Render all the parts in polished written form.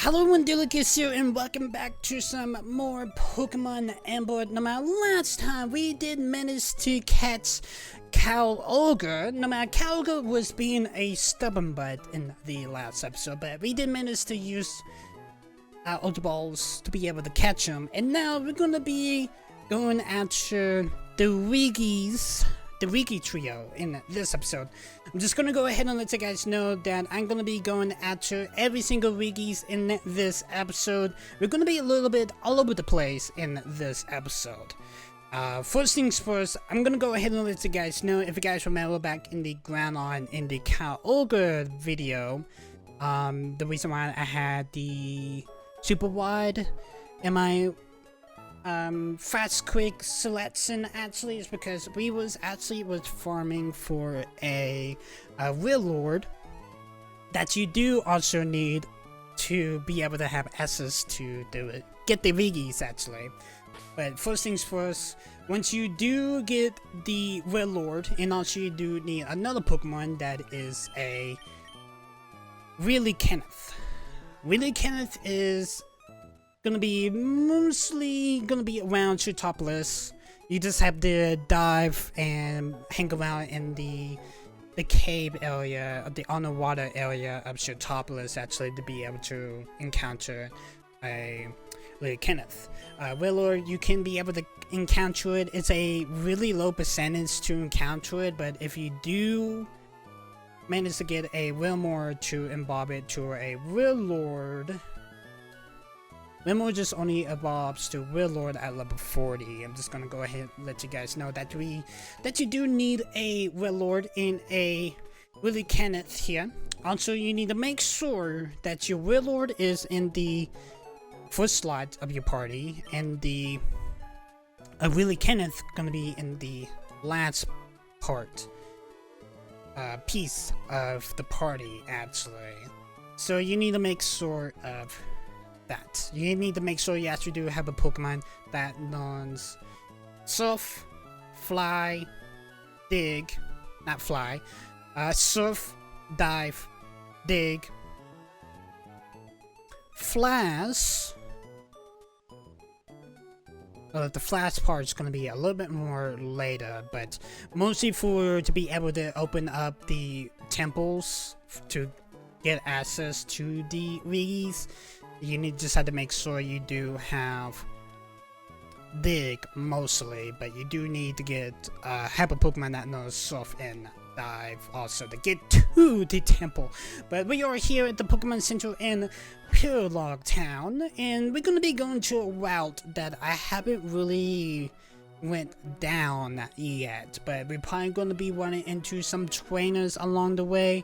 Hello everyone, Regice here, and welcome back to some more Pokemon Onboard. Now, last time we did manage to catch Kyogre. Now, Kyogre was being a stubborn butt in the last episode, but we did manage to use our Ultra Balls to be able to catch him. And now we're gonna be going after the Regi Trio in this episode. I'm just gonna go ahead and let you guys know that I'm gonna be going after every single Regis in this episode. We're gonna be a little bit all over the place in this episode. First things first, I'm gonna go ahead and let you guys know, if you guys remember back in the Groundon in the Kyogre video, the reason why I had the super wide and my fast quick selection actually is because we was farming for a Wailord that you do also need to be able to have access to get the Regis actually. But first things first, once you do get the Wailord, and also you do need another Pokemon that is a Relicanth. Relicanth is gonna be mostly around Sootopolis. You just have to dive and hang around in the cave area of the underwater area of Sootopolis actually to be able to encounter a Relicanth. Wailord, you can be able to encounter it. It's a really low percentage to encounter it, but if you do manage to get a Wailmer to evolve it to a Wailord, Wailmer just only evolves to Wailord at level 40. I'm just gonna go ahead and let you guys know that you do need a Wailord in a Relicanth here. Also, you need to make sure that your Wailord is in the first slot of your party, and the Relicanth gonna be in the last piece of the party actually. So you need to make sure of that. You need to make sure you actually do have a Pokemon that learns Surf, Fly, Dig, not Fly, Surf, Dive, Dig, Flash. The flash part is going to be a little bit more later, but mostly to be able to open up the temples to get access to the Regis. You just have to make sure you do have Dig mostly, but you do need to have a Pokemon that knows Surf and Dive also to get to the temple. But we are here at the Pokemon Center in Pacifidlog Town, and we're going to be going to a route that I haven't really went down yet, but we're probably going to be running into some trainers along the way.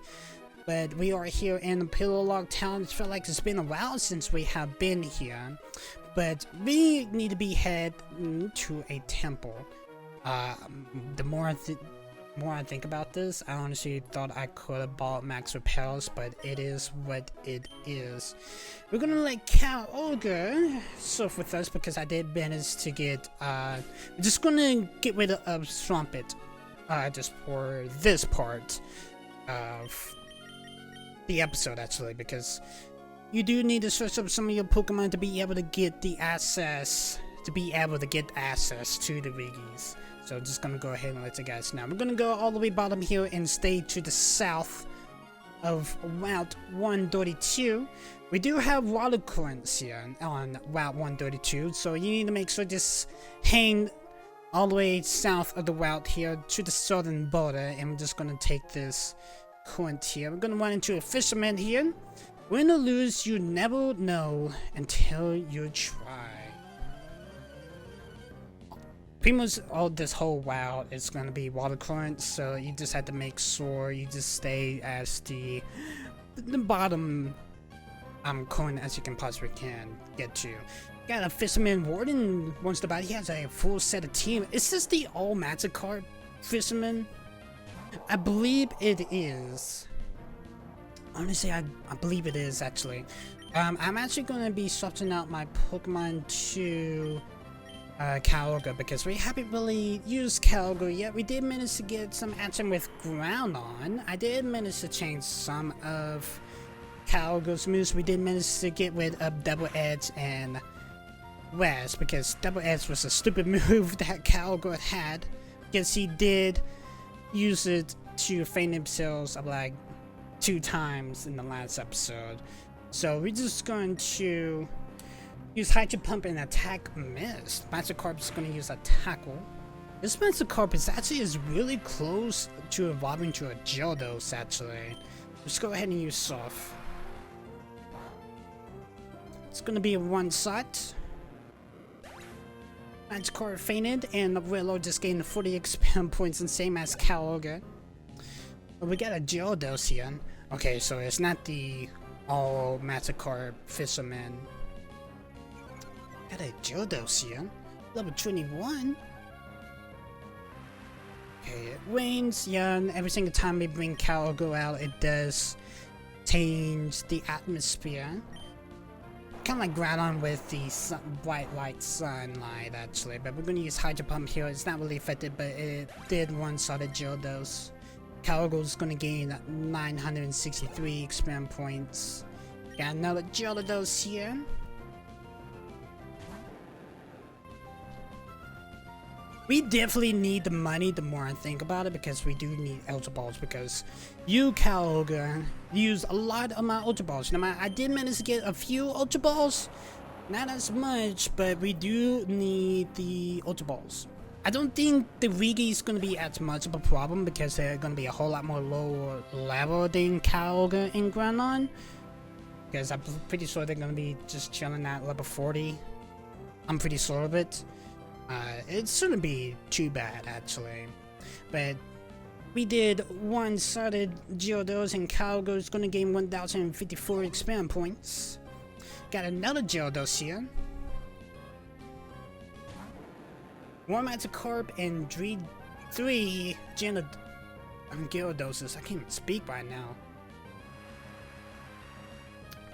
But we are here in Pacifidlog Town. It felt like it's been a while since we have been here. But we need to be heading to a temple. The more I think about this, I honestly thought I could have bought max repels, but it is what it is. We're gonna let Kyogre surf with us because I did manage to get. I'm just gonna get rid of Swampert, just for this part of the episode actually, because you do need to search up some of your Pokemon to be able to get the access to the Regis. So I'm just gonna go ahead and let you guys know. We're gonna go all the way bottom here and stay to the south of Route 132. We do have water currents here on Route 132, so you need to make sure just hang all the way south of the route here to the southern border, and we're just gonna take this current here. We're gonna run into a fisherman here. Win or lose, you never know until you try. Pretty much this whole route is going to be water currents, so you just have to make sure you just stay as the bottom current as you can possibly get to. Got a fisherman warden wants to buy. He has a full set of team. Is this the all Magikarp fisherman? I believe it is. Honestly, I believe it is actually. I'm actually going to be swapping out my Pokemon to Kyogre because we haven't really used Kyogre yet. We did manage to get some action with Groundon. I did manage to change some of Calgo's moves, we did manage to get rid of Double Edge and West, because Double Edge was a stupid move that Calgo had, because he did use it to feign himself like 2 times in the last episode. So we're just going to use Hydro Pump and attack miss. Magikarp is going to use a tackle. This Magikarp is really close to evolving to a Gyarados actually. Let's go ahead and use Surf. It's going to be a one-shot. Magikarp fainted, and Wailord just gained 40 experience points, and same as Kyogre. But we got a Gyarados here. Okay, so it's not the all Magikarp Fisherman. Got a Gyarados here. Level 21. Okay, it rains. Yeah, and every single time we bring Kyogre out, it does change the atmosphere. Kind of like Groudon with the bright light sunlight actually, but we're going to use Hydro Pump here. It's not really effective, but it did one-shot a Gyarados. Kyogre's going to gain 963 experience points. Got another Gyarados here. We definitely need the money the more I think about it, because we do need Ultra Balls, because you, Kyogre, use a lot of my Ultra Balls. Now, I did manage to get a few Ultra Balls, not as much, but we do need the Ultra Balls. I don't think the Regi is going to be as much of a problem, because they're going to be a whole lot more lower level than Kyogre and Groudon, because I'm pretty sure they're going to be just chilling at level 40. I'm pretty sure of it. It shouldn't be too bad actually, but we did one-sided Gyarados, and Kyogre is going to gain 1054 experience points. Got another Gyarados here. One Magikarp and 3 Gyaradoses. I can't even speak right now.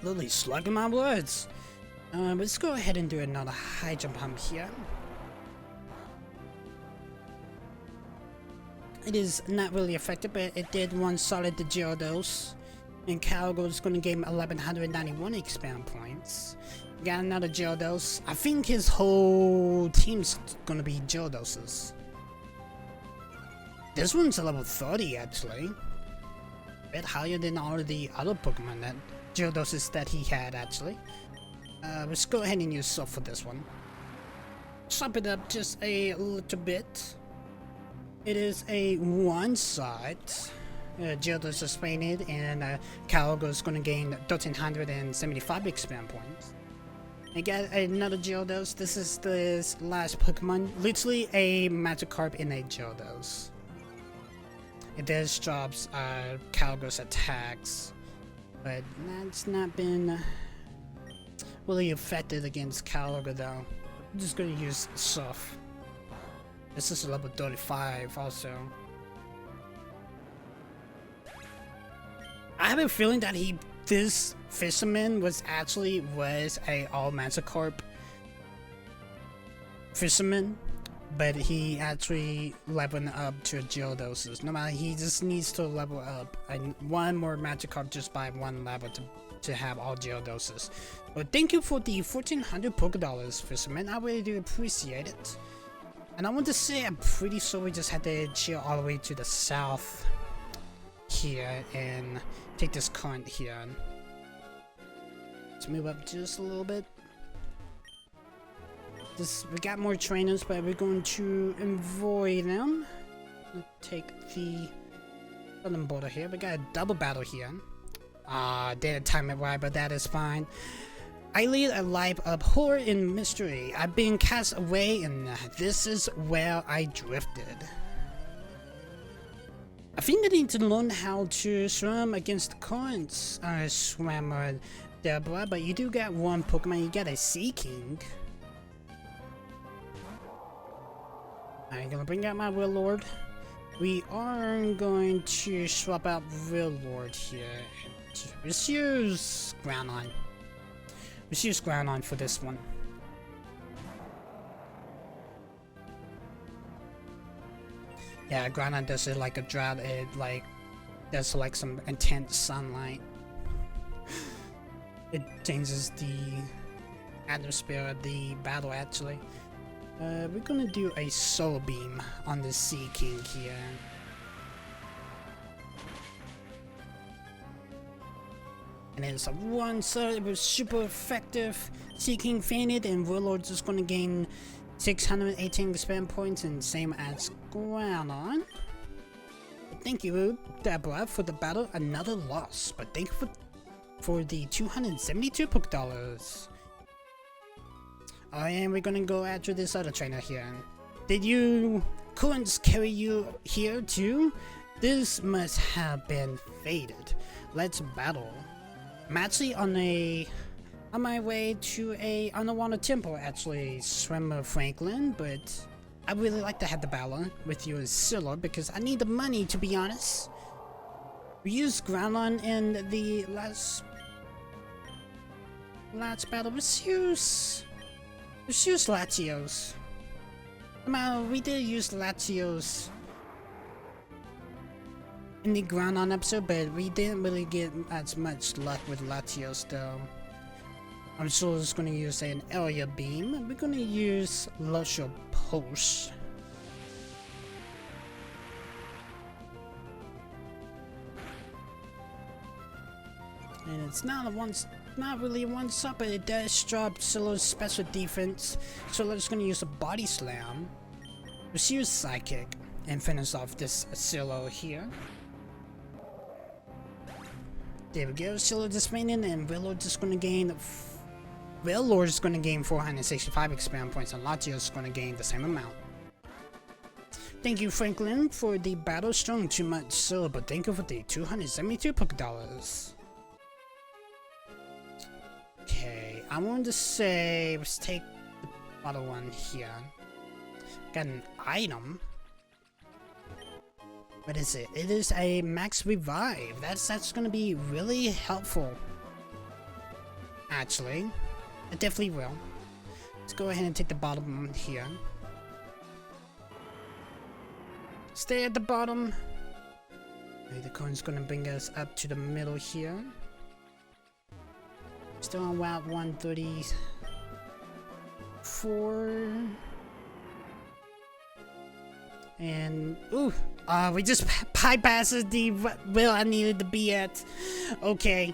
Literally slugging my words. Let's go ahead and do another Hydro Pump here. It is not really effective, but it did one-shot the Gyarados. And Kyogre is going to gain 1191 experience points. Got another Gyarados. I think his whole team's going to be Gyaradoses. This one's a level 30 actually. A bit higher than all of the other Pokemon that Gyaradoses that he had actually. Let's go ahead and use Surf for this one. Chop it up just a little bit. It is a one-shot. Gyarados is fainted, and Kyogre is going to gain 1375 experience points. I got another Gyarados. This is the last Pokemon. Literally a Magikarp in a Gyarados. It does drops Kyogre's attacks, but that's not been really effective against Kyogre though. I'm just going to use Surf. This is level 35 also. I have a feeling that this Fisherman was a all Magikarp Fisherman, but he actually leveled up to a Gyarados. No matter, he just needs to level up one more Magikarp just by one level to have all Gyaradoses. But thank you for the 1400 Pokédollars, Fisherman. I really do appreciate it. And I want to say, I'm pretty sure we just had to chill all the way to the south here and take this current here. Let's move up just a little bit. We got more trainers, but we're going to avoid them. Let's take the southern border here. We got a double battle here. Didn't time it right, but that is fine. I lead a life of horror and mystery. I've been cast away, and this is where I drifted. I think I need to learn how to swim against the currents, Swimmer Deborah, but you do got one Pokemon. You got a Sea King. I'm gonna bring out my Wailord. We are going to swap out Wailord here. Let's use Groudon. Let's use Groudon for this one. Yeah, Groudon does it like a drought. It like does like some intense sunlight. it changes the atmosphere of the battle actually. We're gonna do a solar beam on the Sea King here. And it's a one, so it was super effective. Sea King fainted, and Wailord is gonna gain 618 experience points, and same as Groudon. Thank you, Deborah, for the battle. Another loss, but thank you for the 272 $. Oh, and we're gonna go after this other trainer here. Did you currents carry you here too? This must have been fated. Let's battle. I'm actually on my way to a underwater temple, actually, Swimmer Franklin, but I really like to have the battle with you as Scylla because I need the money, to be honest. We used Groudon in the last battle. Let's use Latios. We did use Latios in the Groudon episode, but we didn't really get as much luck with Latios though. I'm sure it's going to use an area beam. We're going to use Lusher Pulse. And it's not really a one-shot, but it does drop Scylla's special defense. So it's going to use a Body Slam. Let's use Psychic and finish off this Scylla here. There we go. Scylla just fainted, and Wailord is going to gain. Wailord is going to gain 465 experience points, and Latios is going to gain the same amount. Thank you, Franklin, for the battle. Strong too much Scylla, but thank you for the 272 $. Okay, I wanted to say, let's take the other one here. Got an item. What is it? It is a max revive. That's gonna be really helpful. Actually, it definitely will. Let's go ahead and take the bottom one here. Stay at the bottom. Okay, the coin's gonna bring us up to the middle here. Still on Route 134. And ooh, we just bypassed the where I needed to be at. Okay,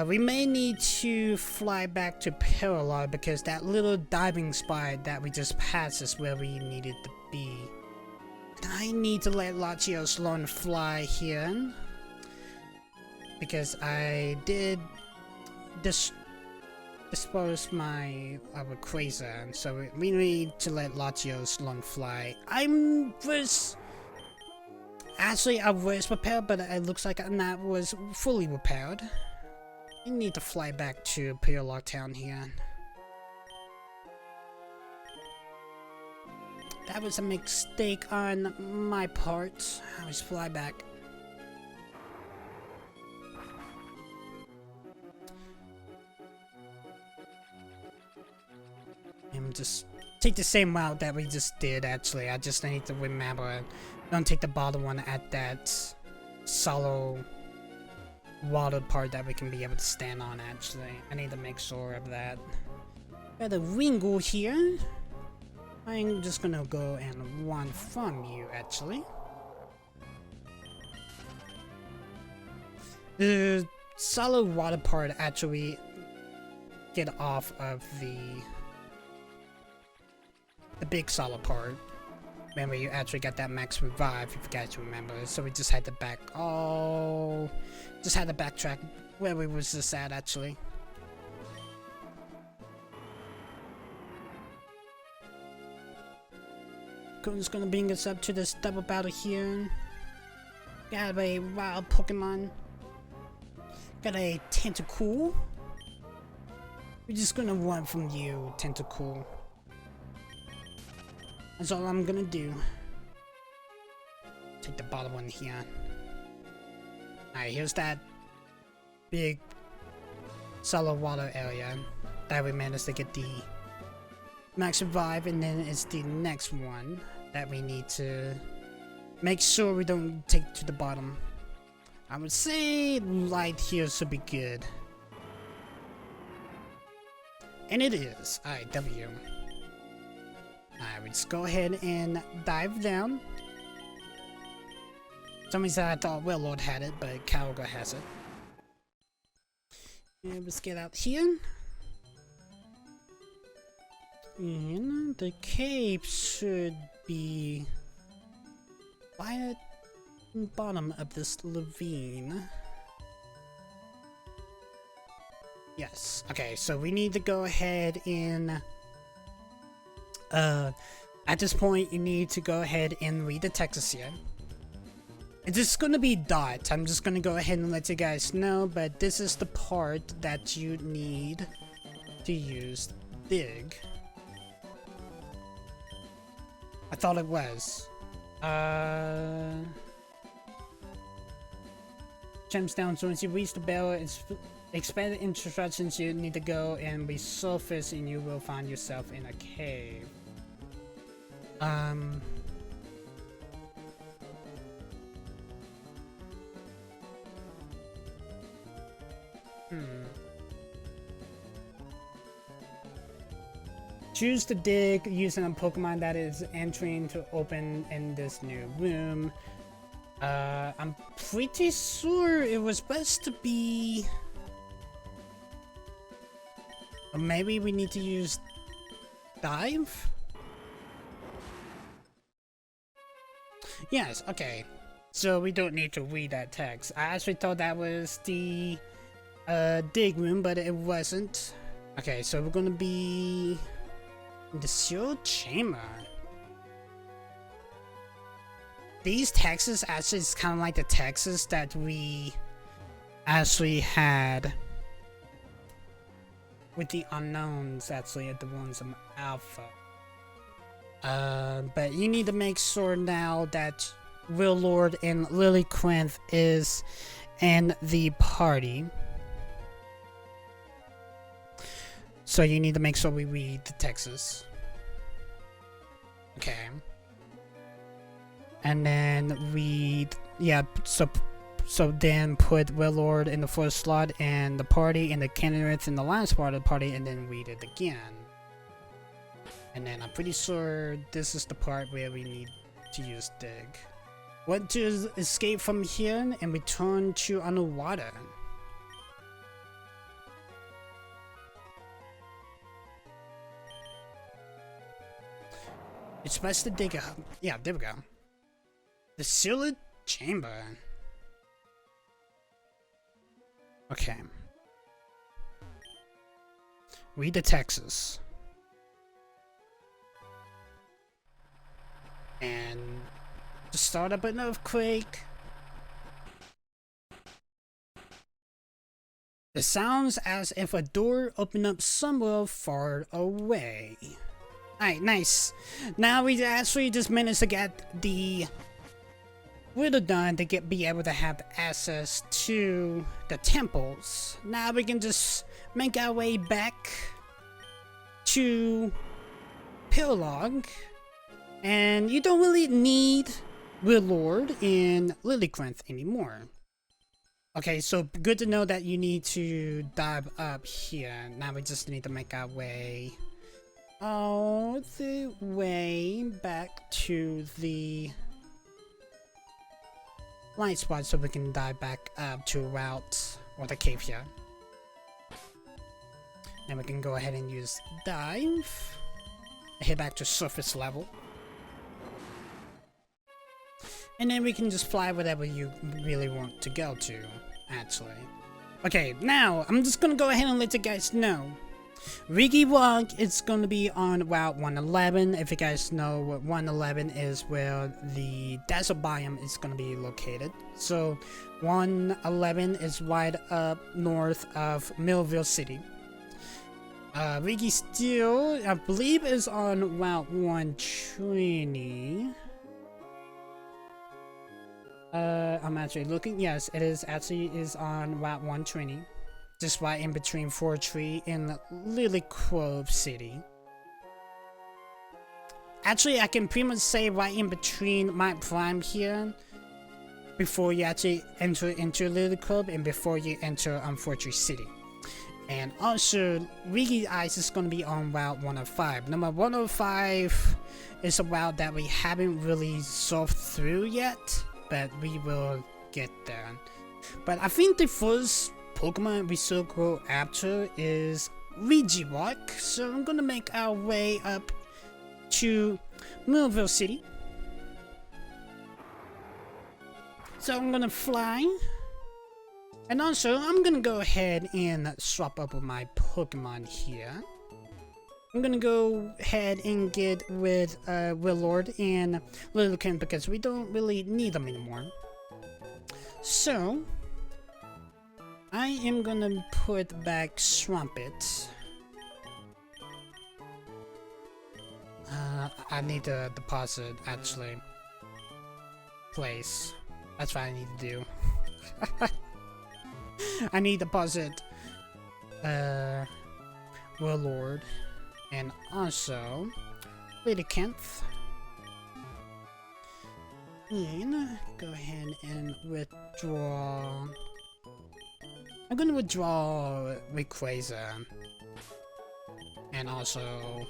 we may need to fly back to Petalburg because that little diving spot that we just passed is where we needed to be. And I need to let Latios learn to fly here because I did dispose my Rayquaza, so we need to let Latios learn fly. I was prepared, but it looks like I'm not was fully repaired. We need to fly back to Petalburg Town here. That was a mistake on my part. I was fly back. And just take the same route that we just did, actually. I just need to remember, don't take the bottom one at that solid water part that we can be able to stand on, actually. I need to make sure of that. Got a Wingull here. I'm just gonna go and run from you, actually. The solid water part actually get off of the big solid part. Remember, you actually got that max revive, if you guys remember. So we just had to backtrack where we was just at, actually. It's gonna bring us up to this double battle here. Got a wild Pokemon. Got a Tentacool. We're just gonna run from you, Tentacool. That's all I'm gonna do. Take the bottom one here. Alright, here's that big solid water area that we managed to get the max revive, and then it's the next one that we need to make sure we don't take to the bottom. I would say light here should be good. And it is. Alright, W. Alright, we just go ahead and dive down. For some reason I thought Wailord had it, but Calga has it. And let's get out here. And the cave should be right at the bottom of this ravine. Yes. Okay, so we need to go ahead and at this point you need to go ahead and read the text here. It's just gonna be dots. I'm just gonna go ahead and let you guys know, but this is the part that you need to use dig. I thought it was. Jumps down, so once you reach the bell, it's expanded instructions. You need to go and resurface, and you will find yourself in a cave. Choose to dig using a Pokemon that is entering to open in this new room. I'm pretty sure it was supposed to be... Or maybe we need to use dive? Yes, okay. So we don't need to read that text. I actually thought that was the dig room, but it wasn't. Okay, so we're gonna be in the sealed chamber. These texts actually is kind of like the texts that we actually had with the unknowns, actually, at the ones in Alpha. But you need to make sure now that Wailord and Relicanth is in the party. So you need to make sure we read the texts. Okay. And then read, yeah, so then put Wailord in the first slot and the party and the candidates in the last part of the party, and then read it again. And then I'm pretty sure this is the part where we need to use dig. Want to escape from here and return to underwater. It's best to dig up. Yeah, there we go. The sealed chamber. Okay. Read the texts. And to start up an earthquake. It sounds as if a door opened up somewhere far away. Alright, nice. Now we actually just managed to get the riddle done to be able to have access to the temples. Now we can just make our way back to Petalburg. And you don't really need Wailord and Relicanth anymore. Okay, so good to know that you need to dive up here. Now we just need to make our way all the way back to the light spot so we can dive back up to route or the cave here. Then we can go ahead and use dive. Head back to surface level. And then we can just fly whatever you really want to go to, actually. Okay, now I'm just gonna go ahead and let you guys know. Regirock is gonna be on Route 111. If you guys know what 111 is, where the desert biome is gonna be located. So 111 is right up north of Millville City. Registeel, I believe, is on Route 120. I'm actually looking. Yes, it is on Route 120. Just right in between Fortree and Relicanth City. Actually, I can pretty much say right in between my prime here. Before you actually enter into Relicanth and before you enter Fortree City. And also, Regice is going to be on Route 105. Number 105 is a route that we haven't really surfed through yet, but we will get there. But I think the first Pokemon we should go after is Regirock, so I'm going to make our way up to Millville City. So I'm going to fly. And also, I'm gonna go ahead and swap up with my Pokemon here. I'm gonna go ahead and get with Wailord and Relicanth because we don't really need them anymore. So, I am gonna put back Swampert. I need to deposit, actually. Place. That's what I need to do. I need to deposit Wailord and also Relicanth. And go ahead and withdraw. I'm gonna withdraw Rayquaza and also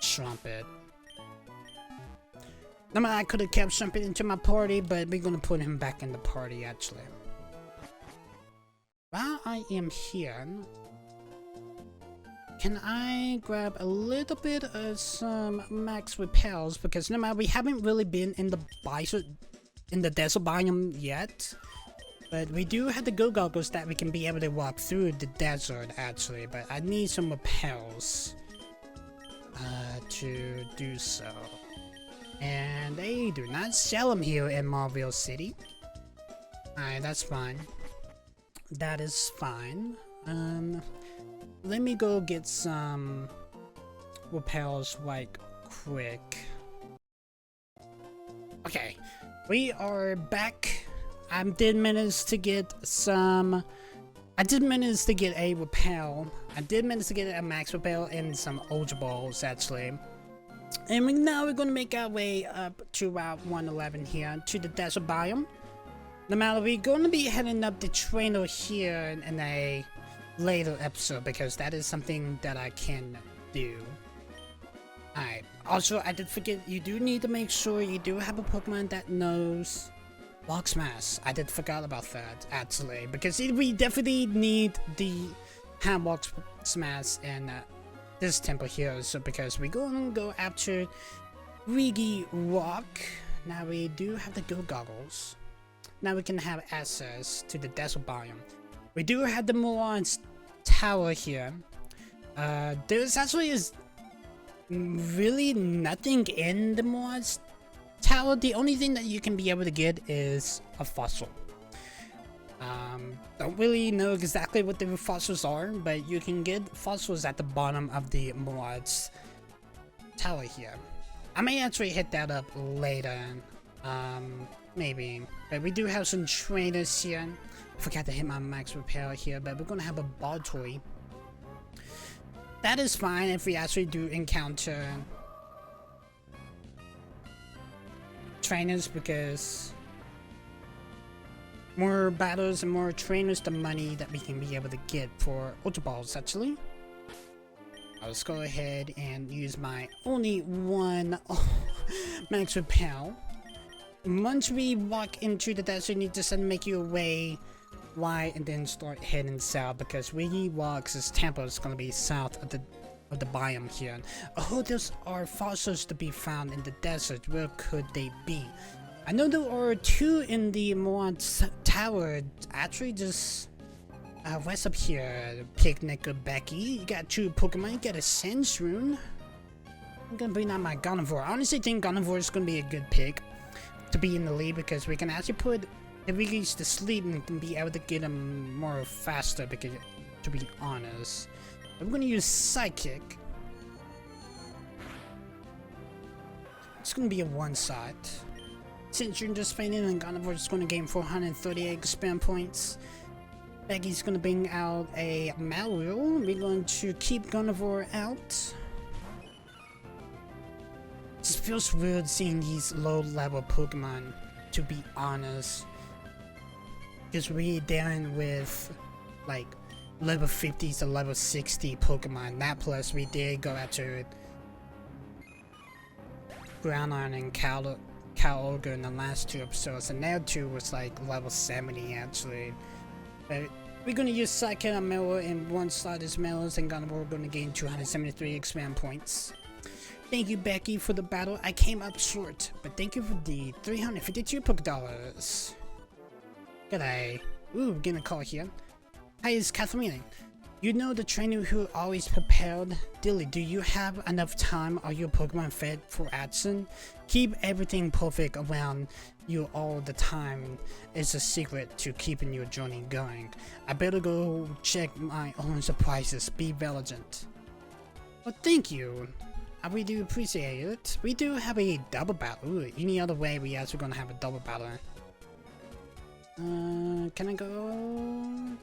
Swampert. I could have kept Swampert into my party, but we're gonna put him back in the party actually. While I am here, can I grab a little bit of some max repels because we haven't really been in the desert biome yet, but we do have the go goggles that we can be able to walk through the desert actually. But I need some repels to do so, and they do not sell them here in Millville City. Alright, that's fine. That is fine. Let me go get some repels right quick. Okay, we are back. I did manage to get a repel. I did manage to get a max repel and some Ultra Balls actually. And now we're gonna make our way up to Route 111 here to the desert biome. Now we're going to be heading up the trainer here in a later episode because that is something that I can do. Alright, also I did forget, you do need to make sure you do have a Pokemon that knows Rock Smash. I did forget about that actually because we definitely need the have Rock Smash in this temple here, so because we're going to go after Regirock. Now we do have the go goggles. Now we can have access to the desert biome. We do have the Mulan's tower here. There's actually really nothing in the Mulan's tower. The only thing that you can be able to get is a fossil. Don't really know exactly what the fossils are, but you can get fossils at the bottom of the Mulan's tower here. I may actually hit that up later. Maybe. But we do have some trainers here. I forgot to hit my max repair here, but we're gonna have a ball toy. That is fine if we actually do encounter trainers because more battles and more trainers, the money that we can be able to get for Ultra Balls actually. Let's go ahead and use my only one max repel. Once we walk into the desert, you need to just make your way wide and then start heading south because Regirock's temple is going to be south of the biome here. Oh, those are fossils to be found in the desert. Where could they be? I know there are two in the Mulan's tower. Actually, just what's up here? Picnic with Becky. You got two Pokemon. You got a Sandshrew. I'm gonna bring out my Gardevoir. I honestly think Gardevoir is gonna be a good pick to be in the lead because we can actually put the Regis to sleep and can be able to get them more faster because, to be honest. I'm gonna use Psychic. It's gonna be a one-shot. Since you're just fainting and Gardevoir is gonna gain 438 spam points. Becky's gonna bring out a Malwheel. We're going to keep Gardevoir out. It just feels weird seeing these low-level Pokemon, to be honest. Because we're dealing with, like, level 50 to level 60 Pokemon. That plus we did go after Ground Iron and Cal Ogre in the last 2 episodes, and now 2 was like level 70 actually. But we're gonna use Psychic on Miller, and one slot is Mellows, and we're gonna gain 273 expand points. Thank you, Becky, for the battle. I came up short, but thank you for the 352 $. G'day. Ooh, we're getting a call here. Hi, it's Kathleen. You know the trainer who always prepared? Dilly, do you have enough time? Are your Pokemon fed for action? Keep everything perfect around you all the time. It's a secret to keeping your journey going. I better go check my own surprises. Be vigilant. Well, thank you. I really do appreciate it. We do have a double battle. Ooh, any other way we actually gonna have a double battle. Can I go?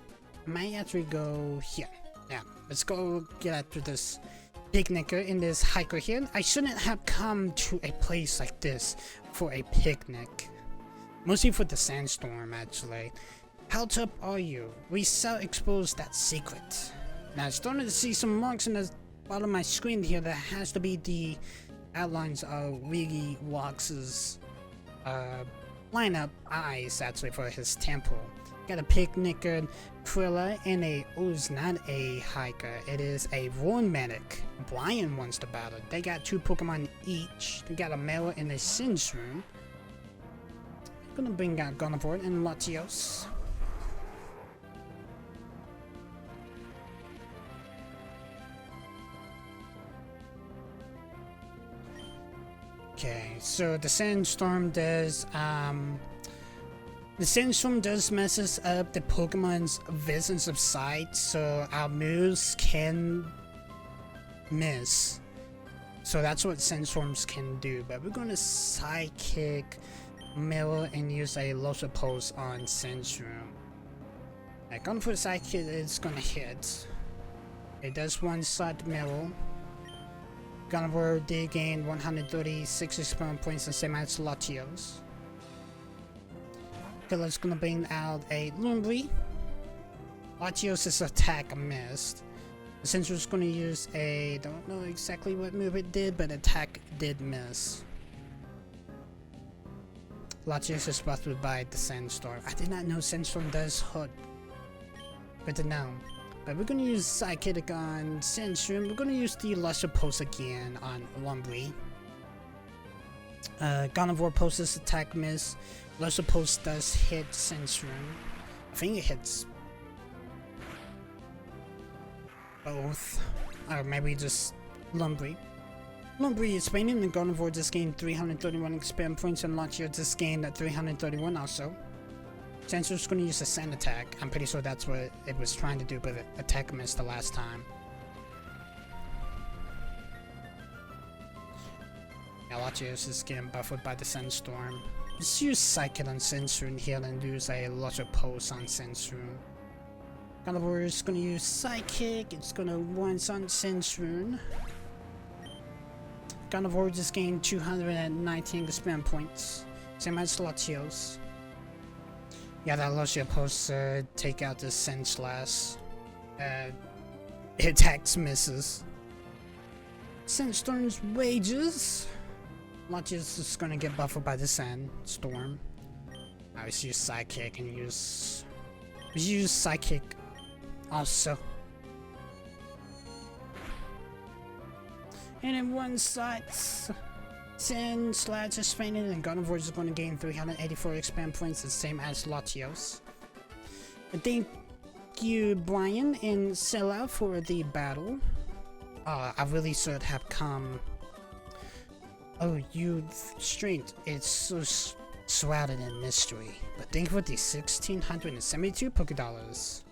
Might actually go here. Yeah, let's go get after this picnicker in this hiker here. I shouldn't have come to a place like this for a picnic. Mostly for the sandstorm, actually. How tough are you? We shall expose that secret. Now, I'm starting to see some marks in the bottom of my screen here. That has to be the outlines of Regice's lineup eyes, actually, for his temple. Got a picnicker, Krilla, and it's not a hiker, it is a Roan Medic. Brian wants to battle. They got 2 Pokemon each. They got a Mela and a Sindstrom. Gonna bring out Gardevoir and Latios. Okay, so the Sandstorm does, the Sandstorm does messes up the Pokemon's visions of sight, so our moves can miss. So that's what Sandstorms can do, but we're gonna Psychic Mirror and use a Losa Pulse on Sandstorm. Like, going for Psychic, it's gonna hit. It does one-shot Mirror. Gardevoir did gain 136 experience points and same as Latios. Killer's gonna bring out a Lumbri. Latios' attack missed. The Sensor's gonna use a, don't know exactly what move it did, but attack did miss. Latios is buffed by the Sandstorm. I did not know Sandstorm does hurt. Good to know. But we're gonna use Psychic on Sandstorm. We're gonna use the Lesser Pulse again on Lumbri. Gardevoir Pulse's attack miss. Lesser Pulse does hit Sandstorm. I think it hits both. Or maybe just Lumbri. Lumbri is spinning, and Gardevoir just gained 331 experience points, and Latios just gained 331 also. Sandstorm's gonna use a Sand attack. I'm pretty sure that's what it was trying to do, but the attack missed the last time. Yeah, Latios is getting buffed by the Sandstorm. Let's use Psychic on Sandstorm here and use a Lesser Pulse on Sandstorm. Gardevoir is gonna use Psychic. It's gonna once on Sandstorm. Gardevoir just gained 219 experience points. Same as Latios. Yeah, that Lesser Pulse take out the Sandslash. It attacks misses. Sandstorm's wages. Latios is gonna get buffed by the Sandstorm. I was use Psychic and use Psychic also. And in one shot, Sandslash is fainted, and Gardevoir is going to gain 384 expand points, the same as Latios. Thank you, Brian and Sella, for the battle. I really should have come. Oh, you strength, it's so shrouded in mystery. But thank you for the 1,672 $.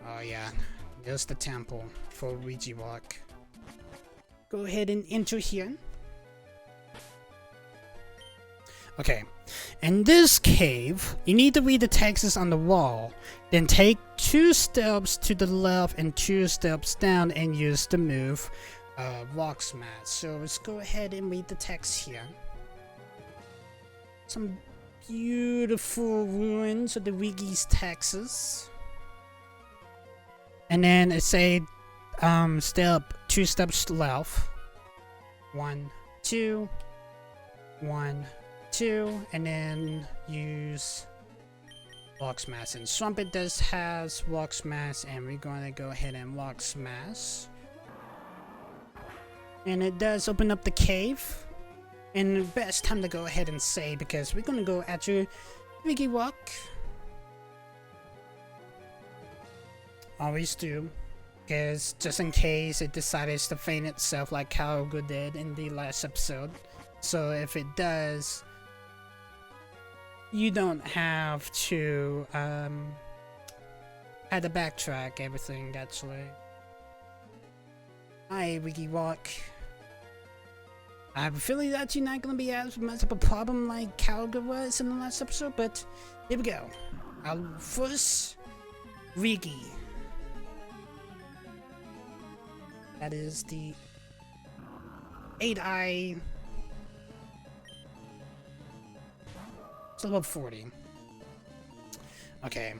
Oh yeah, there's the temple for Regirock. Go ahead and enter here. Okay, in this cave, you need to read the texts on the wall. Then take 2 steps to the left and 2 steps down and use the move Rock Smash. So let's go ahead and read the text here. Some beautiful ruins of the Regice, Texas. And then it say step 2 steps left. 1, 2, 1, 2, and then use Rock Smash. And Swampert does has Rock Smash, and we're gonna go ahead and Rock Smash. And it does open up the cave. And the best time to go ahead and save, because we're gonna go after Regirock. Always do, because just in case it decides to feign itself like Calgo did in the last episode. So if it does, you don't have to had to backtrack everything actually. Hi, Regirock. I have a feeling that you're not gonna be as much of a problem like Calgo was in the last episode, but here we go. Our first Regi. That is the 8-eye. It's level 40. Okay.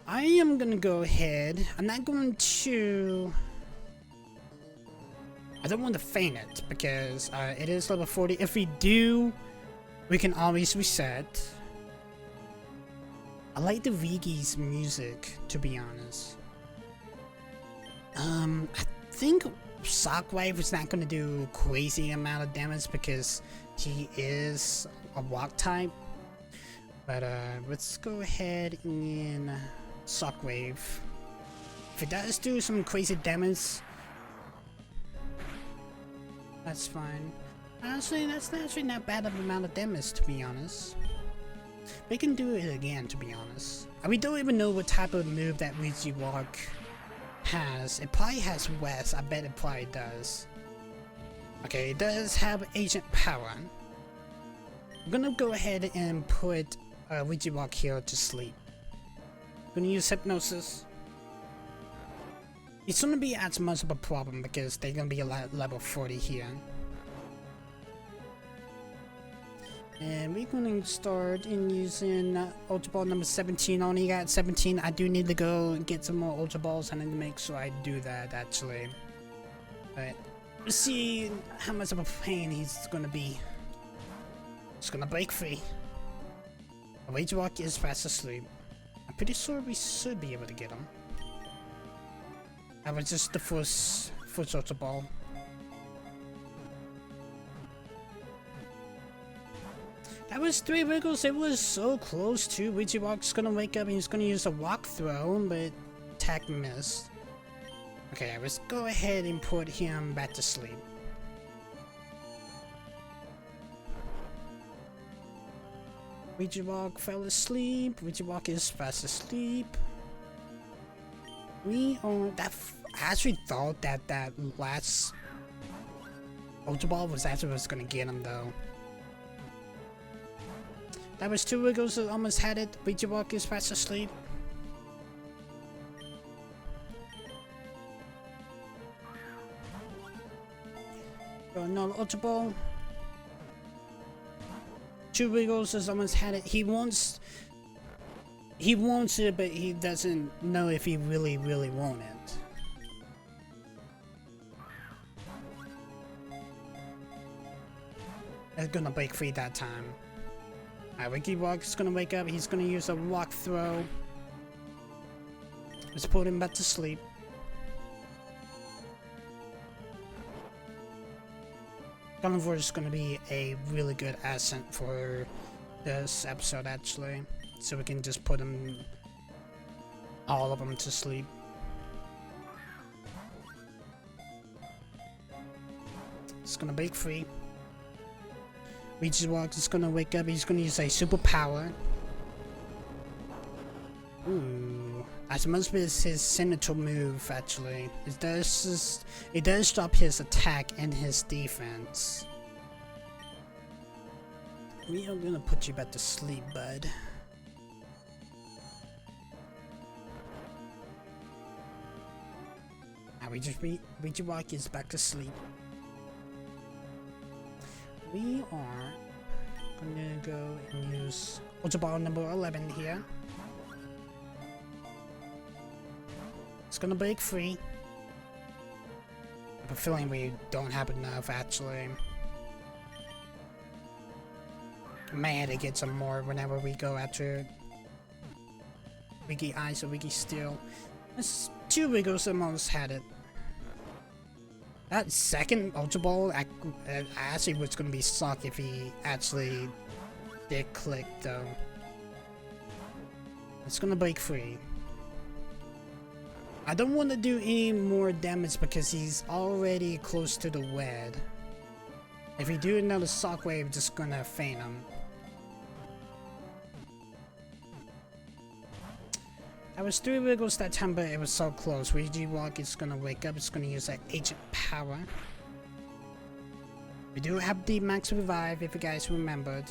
I am gonna go ahead. I'm not going to. I don't want to feign it because it is level 40. If we do, we can always reset. I like the Regi's music, to be honest. I think Shockwave is not going to do crazy amount of damage because he is a rock type. But let's go ahead and Shockwave. If it does do some crazy damage, that's fine. Honestly, that's actually not bad of amount of damage, to be honest. We can do it again, to be honest. We don't even know what type of move that Regirock has. It probably has West. I bet it probably does. Okay, it does have Agent Power. I'm gonna go ahead and put Regirock here to sleep. I'm gonna use Hypnosis. It's gonna be as much of a problem because they're gonna be a level 40 here. And we're gonna start in using Ultra Ball number 17. Only got 17. I do need to go and get some more Ultra Balls. I need to make sure I do that actually. But let's see how much of a pain he's gonna be. It's gonna break free. Regirock is fast asleep. I'm pretty sure we should be able to get him. That was just the first Ultra Ball. That was 3 wiggles. It was so close to. Regirock's gonna wake up and he's gonna use a Rock Throw, but attack missed. Okay, let's go ahead and put him back to sleep. Regirock fell asleep. Regirock is fast asleep. We are that. I actually thought that that last Ultra Ball was actually what's gonna get him though. That was 2 wiggles that almost had it. Regirock is fast asleep. Go another Ultra Ball. 2 wiggles has almost had it. He wants it, but he doesn't know if he really wants it. It's gonna break free that time. Alright, Regirock is gonna wake up. He's gonna use a Rock Throw. Let's put him back to sleep. Carnivore is gonna be a really good asset for this episode actually. So we can just put them, all of them, to sleep. It's gonna break free. Regirock is gonna wake up. He's gonna use a superpower. Ooh, as much as his signature move actually. It does drop his attack and his defense. We are gonna put you back to sleep, bud. Regirock is back to sleep. We are gonna go and use Ultra Ball number 11 here. It's gonna break free. I have a feeling we don't have enough, actually. I may have to get some more whenever we go after Wiki Ice or Wiki Steel. There's 2 Wiggles almost had it. That second Ultra Ball actually was gonna be suck if he actually did click though. It's gonna break free. I don't want to do any more damage because he's already close to the wed. If we do another shock wave, just gonna faint him. I was 3 Wiggles that time, but it was so close. Regirock is gonna wake up. It's gonna use that agent power. We do have the max revive, if you guys remembered.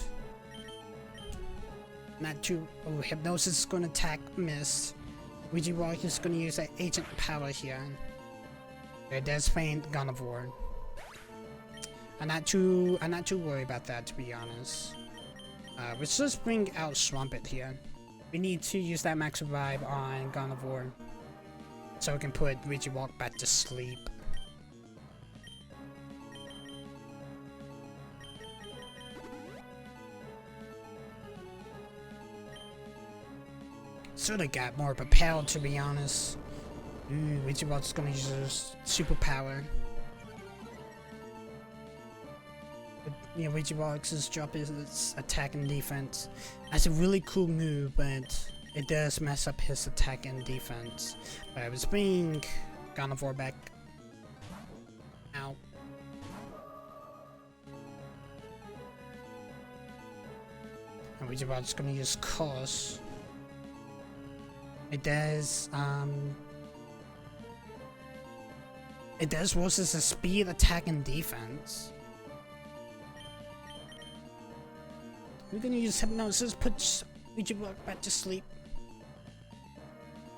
Not too. Oh, Hypnosis is gonna attack Mist. Regirock is gonna use that agent power here. It does faint Gardevoir. I'm not too worried about that, to be honest. Let's just bring out Swampert here. We need to use that max revive on Gardevoir, so we can put Regirock back to sleep. Should've got more propelled, to be honest. Ooh, Regirock's gonna use his superpower. Yeah, Regirock's drop his attack and defense. That's a really cool move, but it does mess up his attack and defense. But I was bringing Gardevoir back. Ow. And Regirock's gonna use Curse. It does versus the speed, attack, and defense. We're gonna use Hypnosis, put Regirock back to sleep.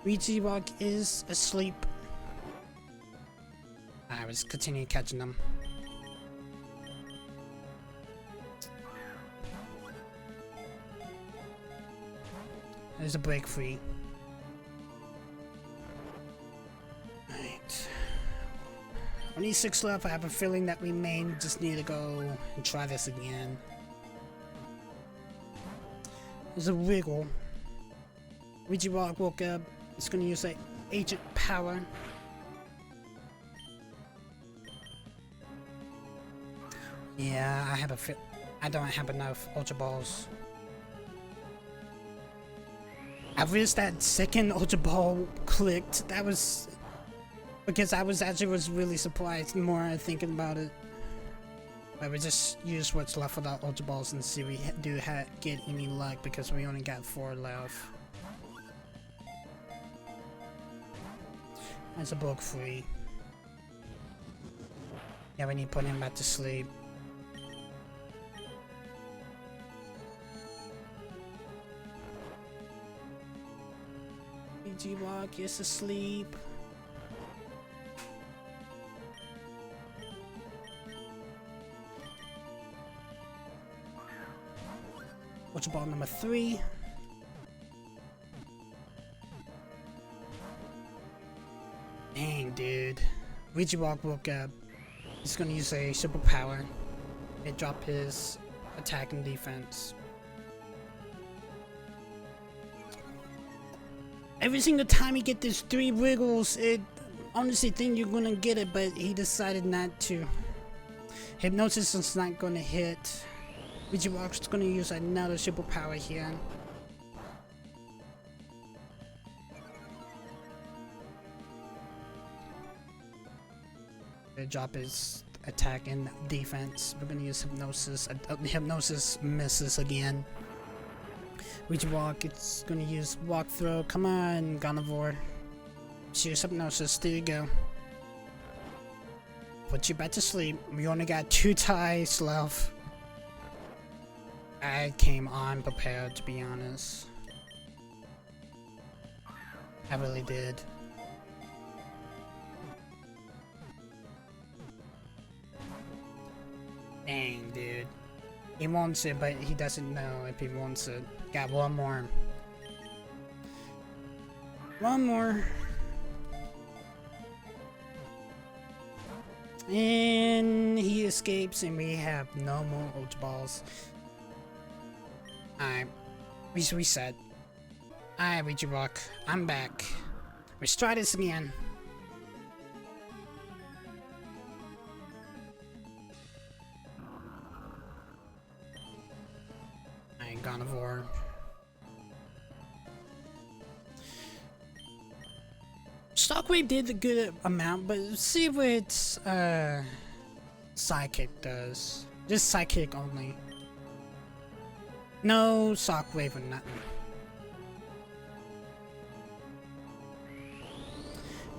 Regirock is asleep. I was continuing catching them. There's a break free. Alright. Only 6 left. I have a feeling that we may just need to go and try this again. There's a Wiggle. Regirock woke up. It's gonna use like agent power. Yeah, I don't have enough Ultra Balls. I wish that second Ultra Ball clicked. That was because I was really surprised more thinking about it. But we just use what's left of the Ultra Balls and see if we do get any luck, because we only got 4 left. That's a book free. Yeah, we need to put him back to sleep. Regirock is asleep. Ultra Ball number 3. Dang, dude. Regirock woke up. He's gonna use a superpower. It dropped his attack and defense. Every single time you get these 3 Wiggles, it honestly think you're gonna get it, but he decided not to. Hypnosis is not gonna hit. Regirock's gonna use another superpower here. They drop his attack and defense. We're gonna use Hypnosis. Hypnosis misses again. Regirock, it's gonna use Walk Throw. Come on, Gardevoir. Use Hypnosis. There you go. Put you back to sleep. We only got 2 ties left. I came unprepared, to be honest. I really did. Dang, dude. He wants it, but he doesn't know if he wants it. Got 1 more. 1 more. And he escapes, and we have no more Ultra Balls. Alright, we reset. Alright, Regirock, I'm back. Let's try this again. Alright, Carnivore. Shockwave did a good amount, but let's see what Psychic does. Just Psychic only. No Shockwave or nothing.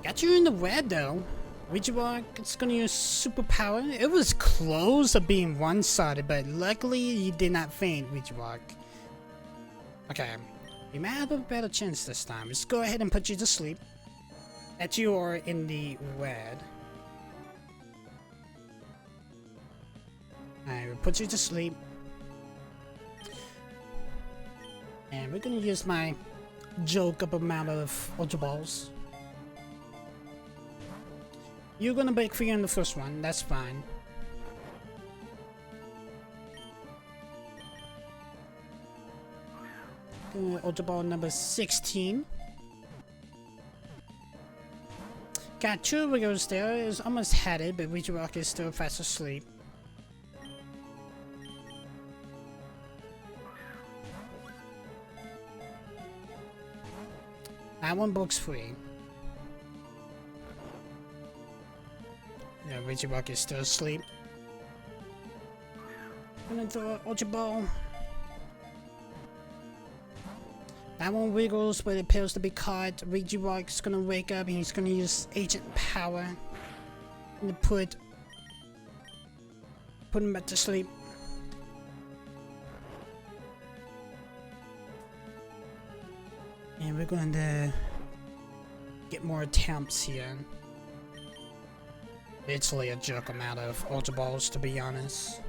Got you in the red though. Regirock is gonna use superpower. It was close to being one-sided, but luckily you did not faint, Regirock. Okay, you might have a better chance this time. Let's go ahead and put you to sleep. That you are in the red. I will put you to sleep. And we're gonna use my joke up amount of Ultra Balls. You're gonna break free on the first one, that's fine. Ultra Ball number 16. Got 2 Wiggles there, is almost had it, but Regirock is still fast asleep. That one breaks free. Yeah, Regirock is still asleep. Gonna throw Ultra Ball. That one wiggles, but it appears to be caught. Regirock's gonna wake up and he's gonna use Agent Power. And put him back to sleep. And we're going to get more attempts here. It's really a joke amount of Ultra Balls, to be honest.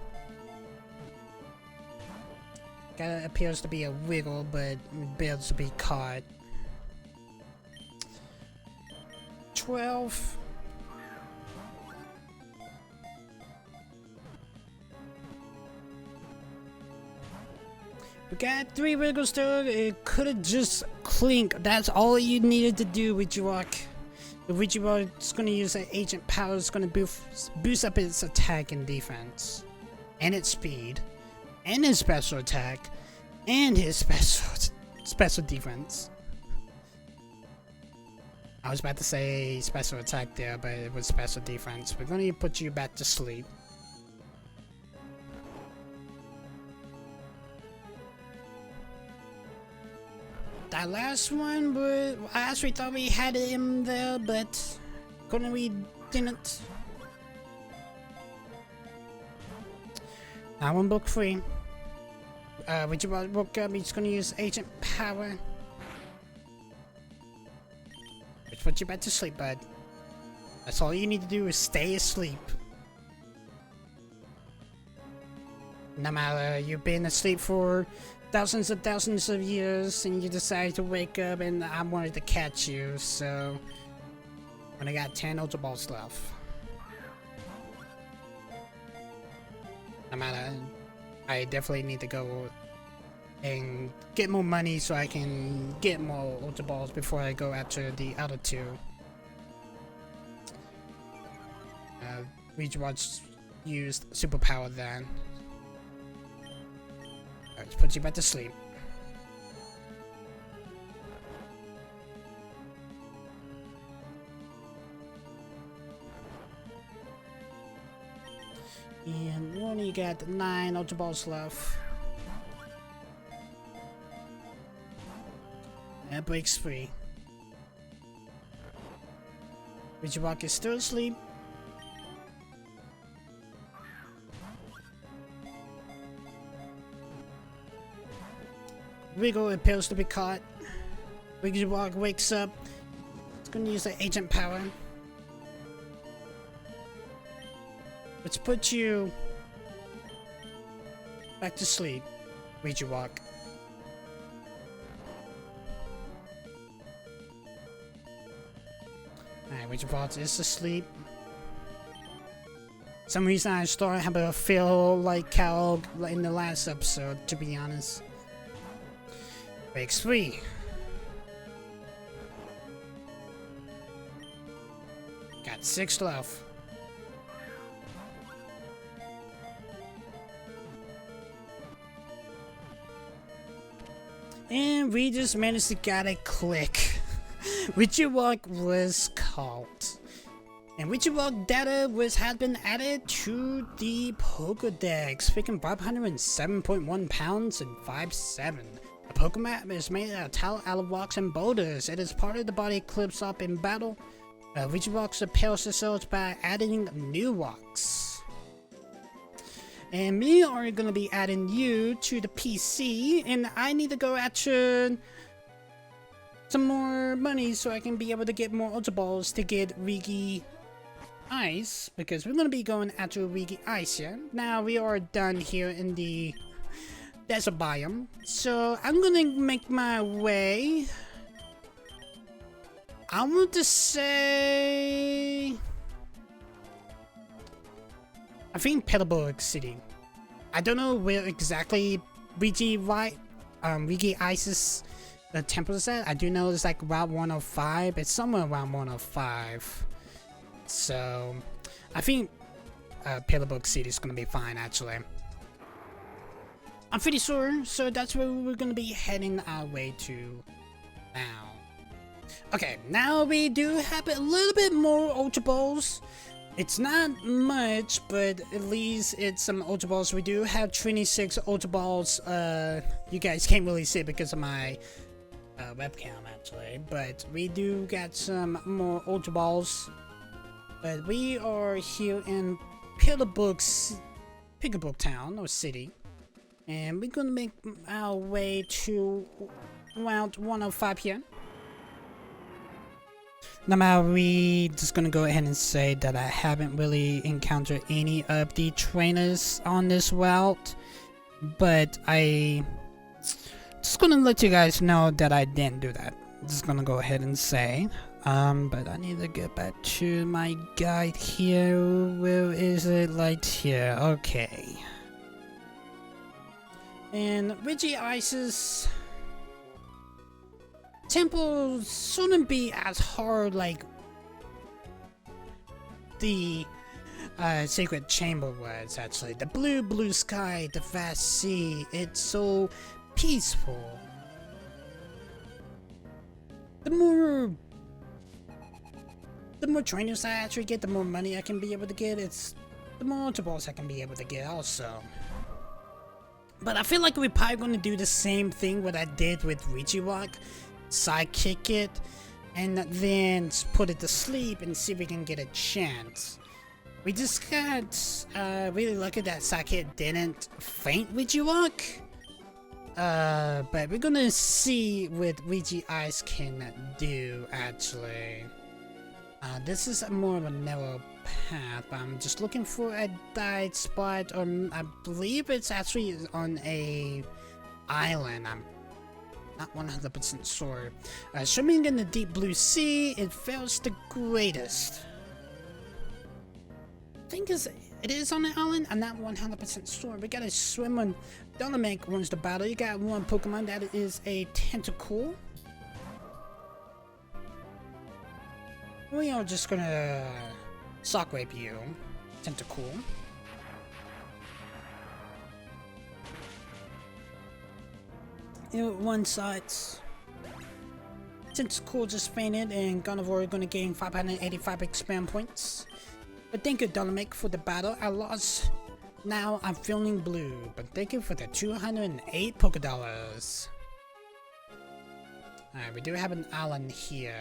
Guy appears to be a wiggle, but appears to be caught. 12. We got 3 wiggles there. It could have just clinked. That's all you needed to do with Regirock. If Regirock's going to use an Agent Power, it's going to boost up its attack and defense, and its speed, and his special attack, and his special defense. I was about to say special attack there, but it was special defense. We're going to put you back to sleep. That last one, I actually thought we had it in there, but we didn't. That one broke free. Regirock woke up, he's gonna use Agent Power. Which puts you back to sleep, bud. That's all you need to do is stay asleep. No matter you've been asleep for thousands of years and you decide to wake up and I wanted to catch you, so when I got 10 Ultra Balls left. No matter, I definitely need to go and get more money so I can get more Ultra Balls before I go after the other 2. Regirock used superpower then. Let's put you back to sleep. And we only got 9 Ultra Balls left. That breaks free. Regirock is still asleep. Wiggle appears to be caught. Regirock wakes up. It's gonna use the Agent Power. Let's put you back to sleep, Regirock. Alright, Regirock is asleep. Some reason I started having a feel like Cal in the last episode, to be honest. Breaks free. Got 6 left. And we just managed to get a click. Regirock was caught. And Regirock data had been added to the Pokedex, freaking 507.1 pounds and 5'7". The Pokemap is made out of tile, alot rocks, and boulders. It is part of the body clips up in battle. Regirock repairs themselves by adding new rocks. And me are going to be adding you to the PC, and I need to go after some more money so I can be able to get more Ultra Balls to get Regi Ice, because we're going to be going after Regi Ice here. Now we are done here in the desert biome, so I'm going to make my way. I want to say, I think Petalburg City. I don't know where exactly Regi Ice's temple is at. I do know it's like Route 105. It's somewhere around 105. So I think Petalburg City is gonna be fine, actually. I'm pretty sure. So that's where we're gonna be heading our way to now. Okay, now we do have a little bit more Ultra Balls. It's not much, but at least it's some Ultra Balls. We do have 26 Ultra Balls. You guys can't really see it because of my webcam, actually. But we do got some more Ultra Balls. But we are here in Petalburg Town, or City. And we're gonna make our way to Route 105 here. Now we just gonna go ahead and say that I haven't really encountered any of the trainers on this route, but I just gonna let you guys know that I didn't do that. Just gonna go ahead and say, but I need to get back to my guide here. Where is it? Right here. Okay. And Regi Ice's temple shouldn't be as hard like the sacred chamber was, actually. The blue sky, the vast sea, it's so peaceful. The more trainers I actually get, the more money I can be able to get. It's the more Ultra Balls I can be able to get also. But I feel like we're probably going to do the same thing what I did with Regirock. Sidekick it, and then put it to sleep and see if we can get a chance. We just got really lucky that Sidekick didn't faint Regirock. But we're gonna see what Regi Ice can do, actually. This is more of a narrow path, but I'm just looking for a died spot, or I believe it's actually on a island. I'm not 100% sure. Swimming in the deep blue sea, it feels the greatest. I think it is on the island. I'm not 100% sure. We gotta swim on. Dynamic wins the battle. You got one Pokemon that is a tentacle. We are just gonna sock rape you, tentacle. One sides. Tentacle just fainted, and Gardevoir gonna gain 585 experience points. But thank you, Dynamic, for the battle. I lost. Now I'm feeling blue, but thank you for the 208 Pokedollars. Alright, we do have an island here.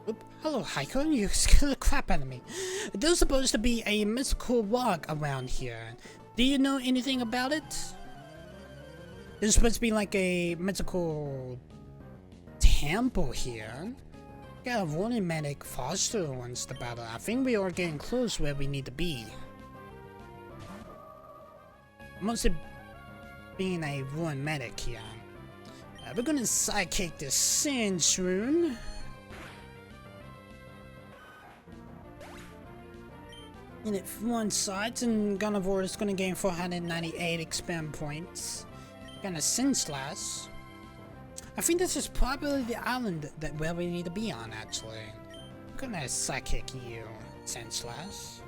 Oop, hello, Hiker, you scared the crap out of me. There's supposed to be a mystical rock around here. Do you know anything about it? There's supposed to be like a mythical temple here. Got a warning medic Foster wants the battle. I think we are getting close where we need to be. Mostly being a ruined medic here. We're gonna sidekick this Singe rune. And it one side, and Gardevoir is gonna gain 498 expand points. Gonna Sinslash. I think this is probably the island that where we need to be on, actually. I'm gonna Psychic you, Sinslash.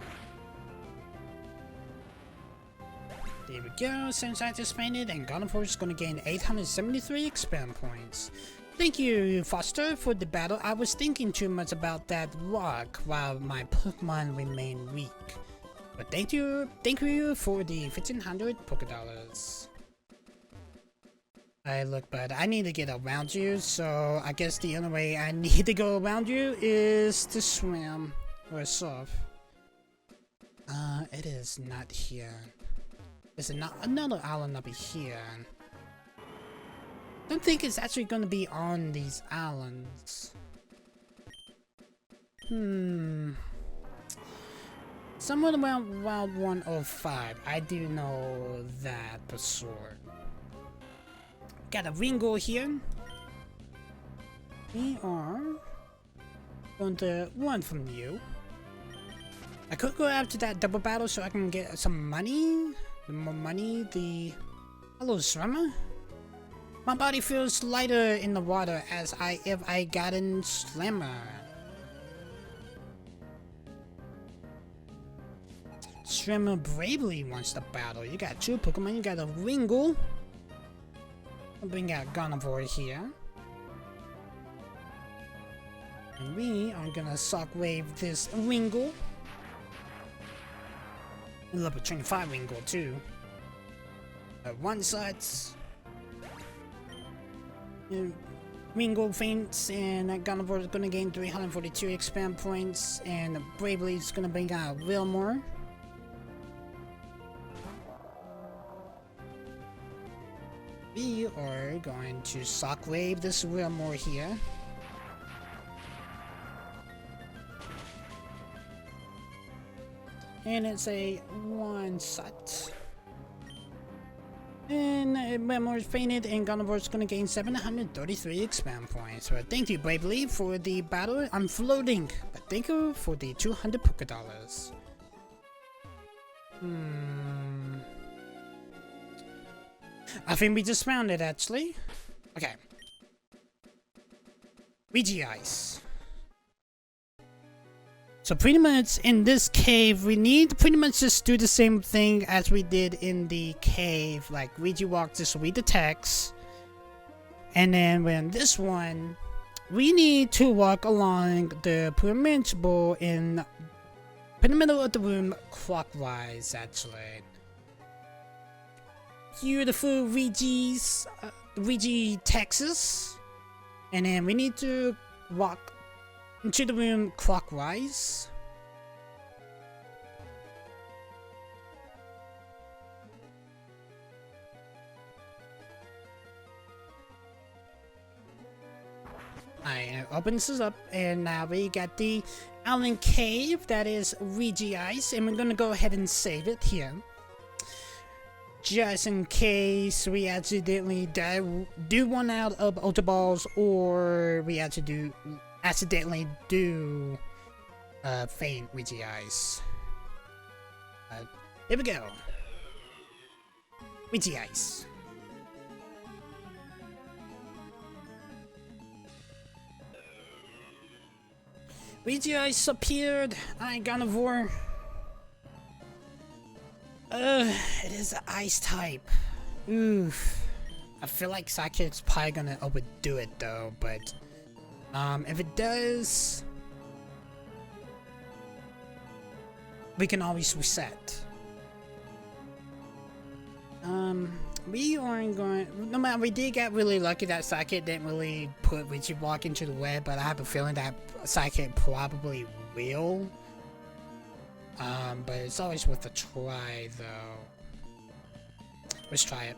There we go, Sunshine expanded, and Gardevoir is gonna gain 873 expand points. Thank you, Foster, for the battle. I was thinking too much about that rock while my Pokemon remain weak. But thank you for the 1500 Pokédollars. Look, bud, I need to get around you, so I guess the only way I need to go around you is to swim or surf. It is not here. There's another island up here. I don't think it's actually going to be on these islands. Somewhere around Wild 105. I do know that for sure. Got a Ringo here. We are going to run from you. I could go after that double battle so I can get some money. The more money, the... Hello, swimmer. My body feels lighter in the water as if I gotten slimmer. Swimmer bravely wants to battle. You got two Pokemon. You got a Ringo. I'll bring out Gardevoir here. And we are gonna Shockwave this Ringo. Level 25 Ringo too. One sides. Ringo faints, and Gardevoir is gonna gain 342 expand points, and Bravely is gonna bring out Wailmer. We are going to Shockwave this Wailmer here. And it's a one shot. And Wailmer is fainted, and Gardevoir is going to gain 733 expand points. But thank you, Bravely, for the battle. I'm floating, but thank you for the 200 Pokédollars. I think we just found it, actually. Okay. Regice. So pretty much in this cave, we need to pretty much just do the same thing as we did in the cave. Like, Regirock, just read the text. And then when this one, we need to walk along the pyramid bowl in the middle of the room clockwise, actually. Beautiful Regi's, Regi, Texas. And then we need to walk into the room clockwise. Alright, it opens this up, and now we got the Island Cave that is Regice, and we're gonna go ahead and save it here. Just in case we accidentally do one out of Ultra Balls, or we accidentally do faint Regice. Here we go. Regice. Regice appeared. I got Gardevoir. It is an ice type. Oof. I feel like Psychic's probably gonna overdo it though, but if it does, we can always reset. We aren't going. No matter, we did get really lucky that Psychic didn't really put Regirock into the web, but I have a feeling that Psychic probably will. But it's always worth a try, though. Let's try it.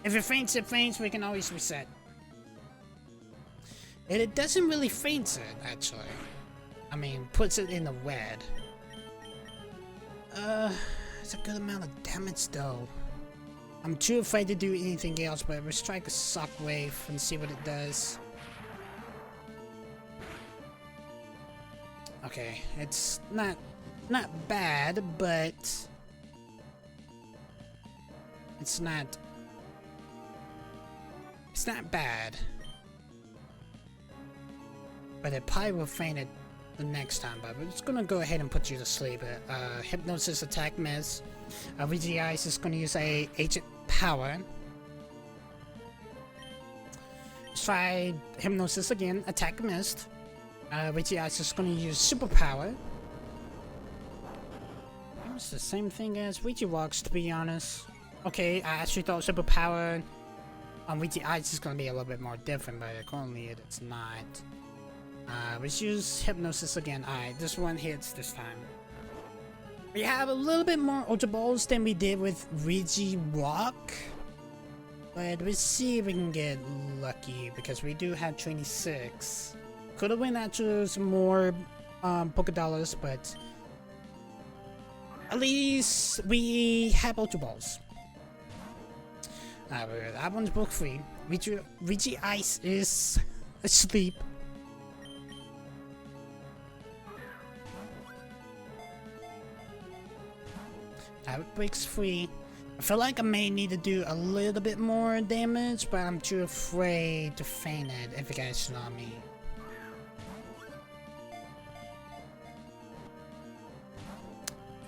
If it faints, it faints. We can always reset. And it doesn't really faint it, actually. I mean, puts it in the red. It's a good amount of damage, though. I'm too afraid to do anything else, but let's try a Shockwave and see what it does. Okay, it's not not bad, but it's not bad. But it probably will faint it the next time, but we're just gonna go ahead and put you to sleep. Hypnosis attack miss. Regice is gonna use a agent power. Let's try hypnosis again. Attack missed. Regice is gonna use superpower. It's the same thing as Regirock's, to be honest. Okay, I actually thought superpower on Regice is gonna be a little bit more different, but currently it's not. Let's use hypnosis again. Alright, this one hits this time. We have a little bit more Ultra Balls than we did with Regirock. But let's see if we can get lucky, because we do have 26. Could have went after some more Poké Dollars, but at least we have Ultra Balls. That one's book free. Regice is asleep. Outbreak's free. I feel like I may need to do a little bit more damage, but I'm too afraid to feign it if you guys saw me.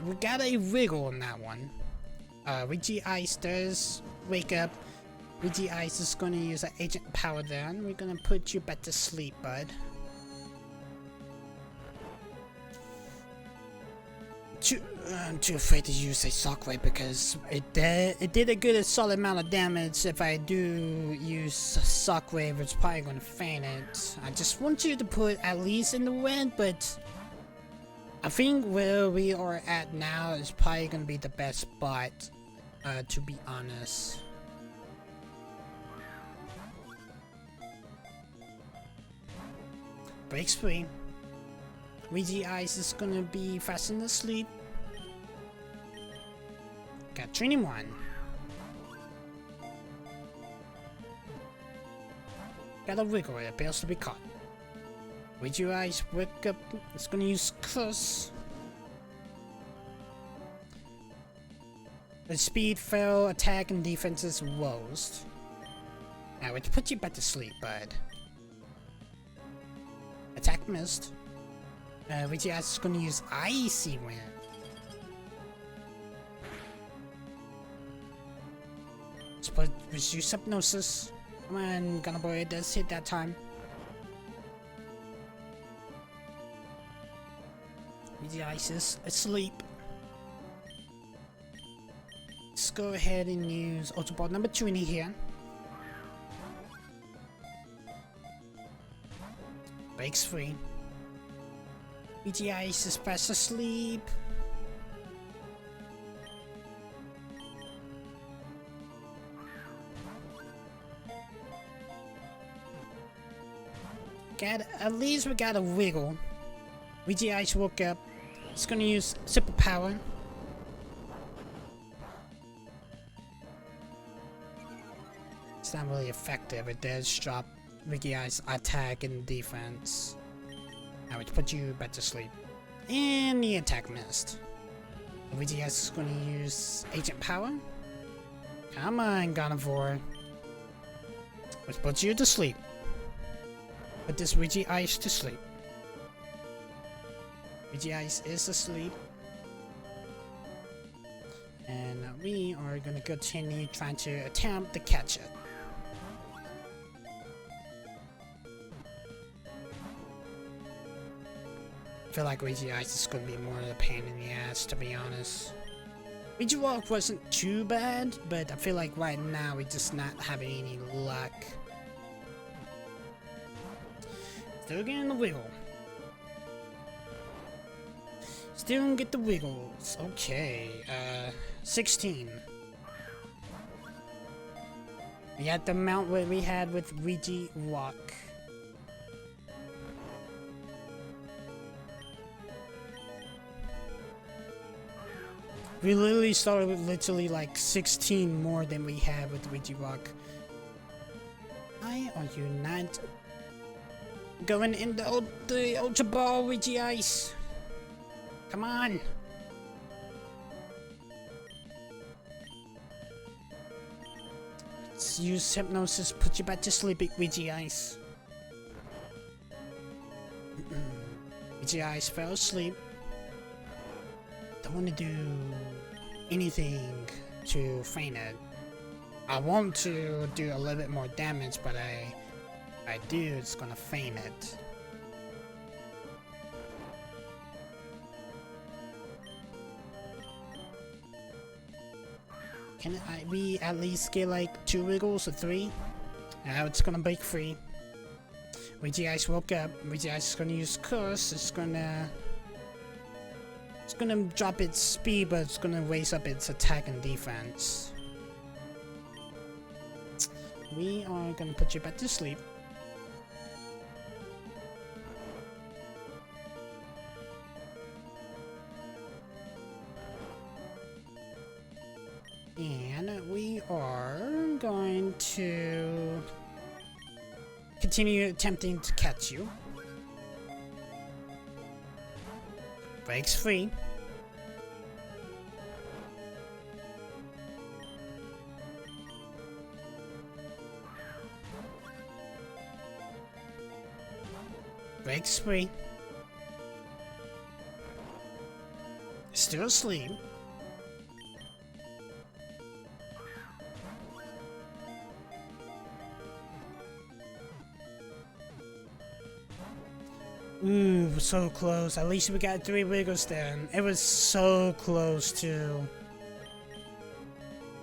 We got a wiggle on that one. Regice does wake up. Regice is gonna use an agent power then. We're gonna put you back to sleep, bud. I'm too afraid to use a shockwave because it did a good solid amount of damage. If I do use shockwave, it's probably gonna feign it. I just want you to put at least in the wind, but I think where we are at now is probably gonna be the best spot, to be honest. Breaks free. Regice is gonna be fastened asleep. Got training one. Got a wiggle, it appears to be caught. Regice wake up. It's gonna use curse. The speed fell, attack and defense is rose. Now let's put you back to sleep, bud. Attack missed. Regice is gonna use Icy Wind. Let's use Hypnosis. Come on, Gunner Boy, it does hit that time. Regice is asleep. Let's go ahead and use Ultra Ball number 20 here. Breaks free. Regice is fast asleep. At least we got a wiggle. Regice woke up. It's gonna use superpower. It's not really effective. It does drop Regice's attack and defense. Now let's put you back to sleep. And the attack missed. Regice is going to use agent power. Come on, Carnivore. Let's put you to sleep. Put this Regice to sleep. Regice is asleep. And we are going to continue trying to attempt to catch it. I feel like Regice is going to be more of a pain in the ass, to be honest. Regirock wasn't too bad, but I feel like right now we're just not having any luck. Still getting the wiggle. Still don't get the wiggles. Okay, 16. We had the amount what we had with Regirock. We literally started with literally like 16 more than we had with Regirock. Why are you not going in the Ultra Ball, Regice? Come on. Let's use hypnosis, put you back to sleep, Regice. Regice fell asleep. Don't want to do anything to feign it. I want to do a little bit more damage, but if I do, it's gonna feign it. Can we at least get like 2 wiggles or 3? Now it's gonna break free. Regice woke up. Regice is gonna use curse. It's gonna drop its speed, but it's gonna raise up its attack and defense. We are gonna put you back to sleep. And we are going to continue attempting to catch you. Breaks free. Breaks free. Still asleep. Ooh, so close. At least we got 3 wiggles there. It was so close too.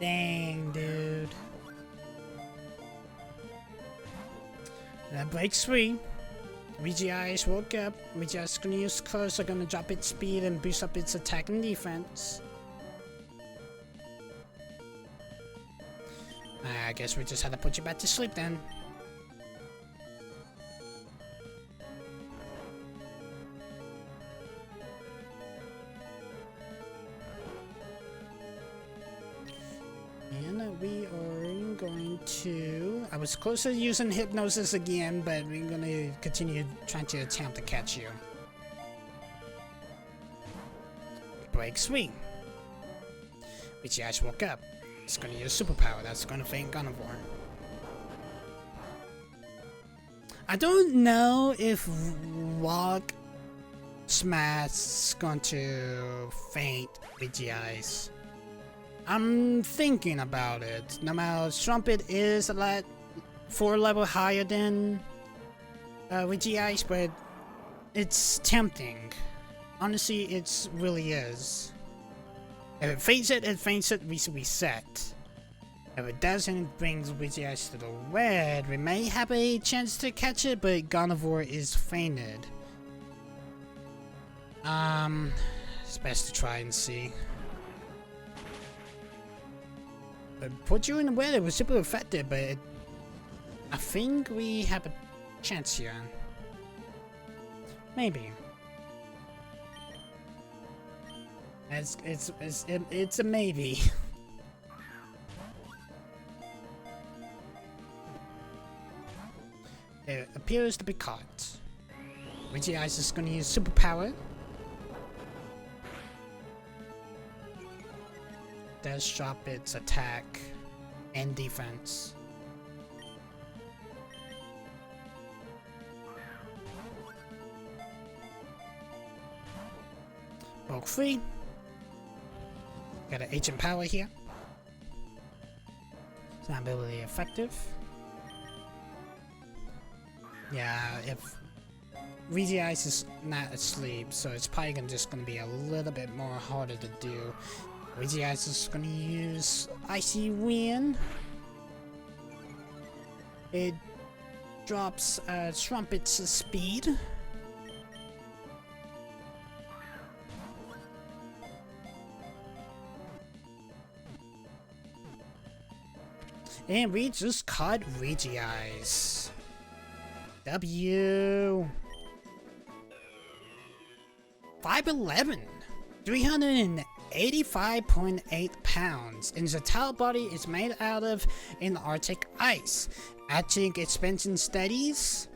Dang, dude. That breaks free. Regice woke up. Regice gonna use curse. Are gonna drop its speed and boost up its attack and defense. I guess we just had to put you back to sleep then. And we are going to... I was close to using hypnosis again, but we're going to continue trying to attempt to catch you. Break swing. Regice woke up. It's going to use superpower. That's going to feint Carnivore. I don't know if Rock Smash is going to feint Regice. I'm thinking about it. No matter, Trumpet is a lot 4 level higher than Regice, but it's tempting. Honestly, it really is. If it feints it, we reset. If it doesn't, it brings Regice to the red. We may have a chance to catch it, but Carnivore is fainted. It's best to try and see. Put you in the red, it was super effective, but I think we have a chance here. Maybe. It's a maybe. It appears to be caught. Regice is going to use superpower. Does drop its attack and defense. Broke free. Got an agent power here. It's not really effective. Yeah, if Regice is not asleep, so it's probably just gonna be a little bit more harder to do. Regice is gonna use Icy Wind. It drops Trumpet's speed. And we just caught Regice. W. 5'11", 385.8 pounds, and the tail body is made out of an Arctic ice. Arctic expansion studies,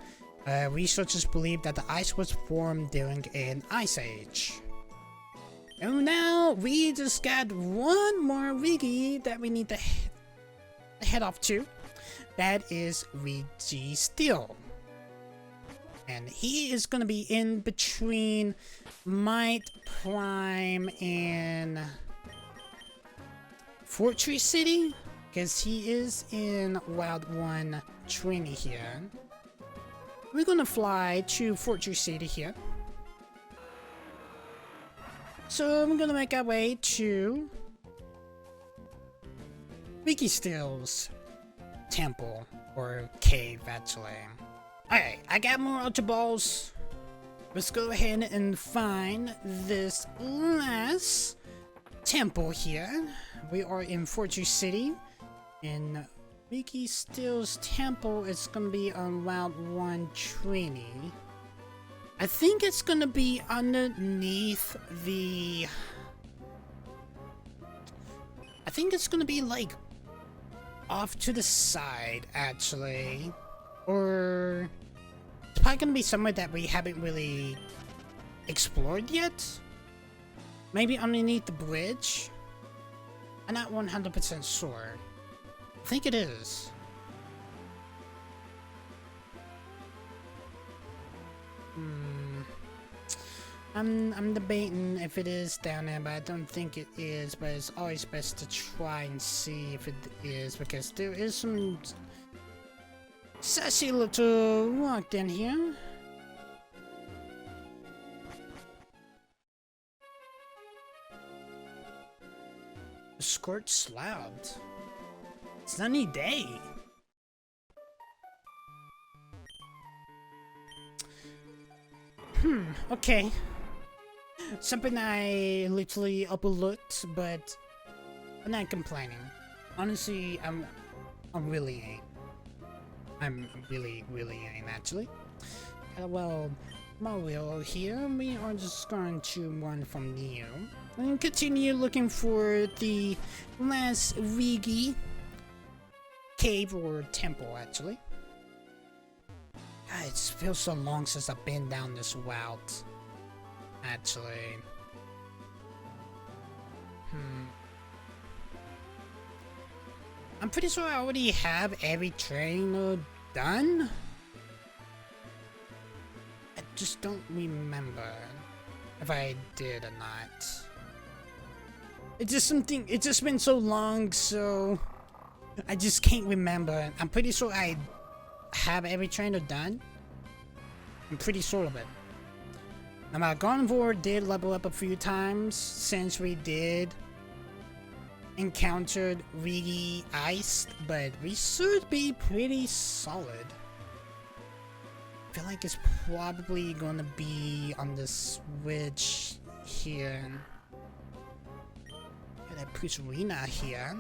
researchers believe that the ice was formed during an ice age. And now we just got one more Regi that we need to head off to. That is Registeel. And he is going to be in between Might Prime and Fortree City, because he is in Wild 1 training here. We're going to fly to Fortree City here. So we're going to make our way to Registeel's temple, or cave actually. Alright, I got more Ultra Balls. Let's go ahead and find this last temple here. We are in Fortree City, and Registeel's temple is going to be on Route 1 training. I think it's going to be underneath the... I think it's going to be like off to the side actually. Or it's probably going to be somewhere that we haven't really explored yet. Maybe underneath the bridge. I'm not 100% sure. I think it is. I'm debating if it is down there, but I don't think it is. But it's always best to try and see if it is, because there is some sassy little rock down here. Scorched slabs. Sunny day. Okay. Something I literally overlooked, but I'm not complaining. Honestly, I'm really ain't. I'm really ain't actually. Well, Mario here, we are just going to run from Neo and continue looking for the last Regi cave or temple actually. God, it just feels so long since I've been down this route actually. I'm pretty sure I already have every trainer done. I just don't remember if I did or not. It's just been so long, so I just can't remember. I'm pretty sure I have every trainer done. I'm pretty sure of it. Now, Garnivore did level up a few times since we did encountered Regi Iced, but we should be pretty solid. I feel like it's probably gonna be on the switch here. Got that Pusarina here.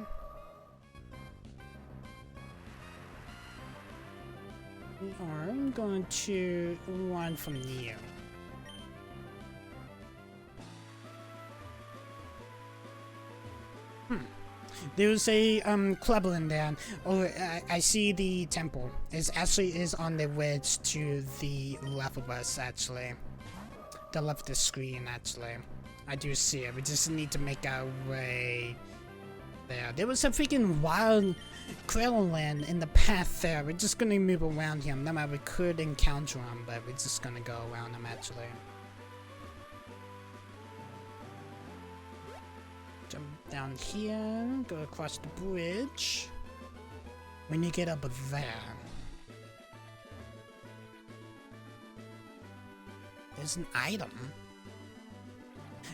We are going to run from Neo. There's a Cleveland there. Oh, I see the temple. It actually is on the ridge to the left of us, actually. The left of the screen, actually. I do see it. We just need to make our way there. There was a freaking wild Krelland in the path there. We're just gonna move around him. No matter, we could encounter him, but we're just gonna go around him, actually. Jump down here, go across the bridge. When you get up there, there's an item.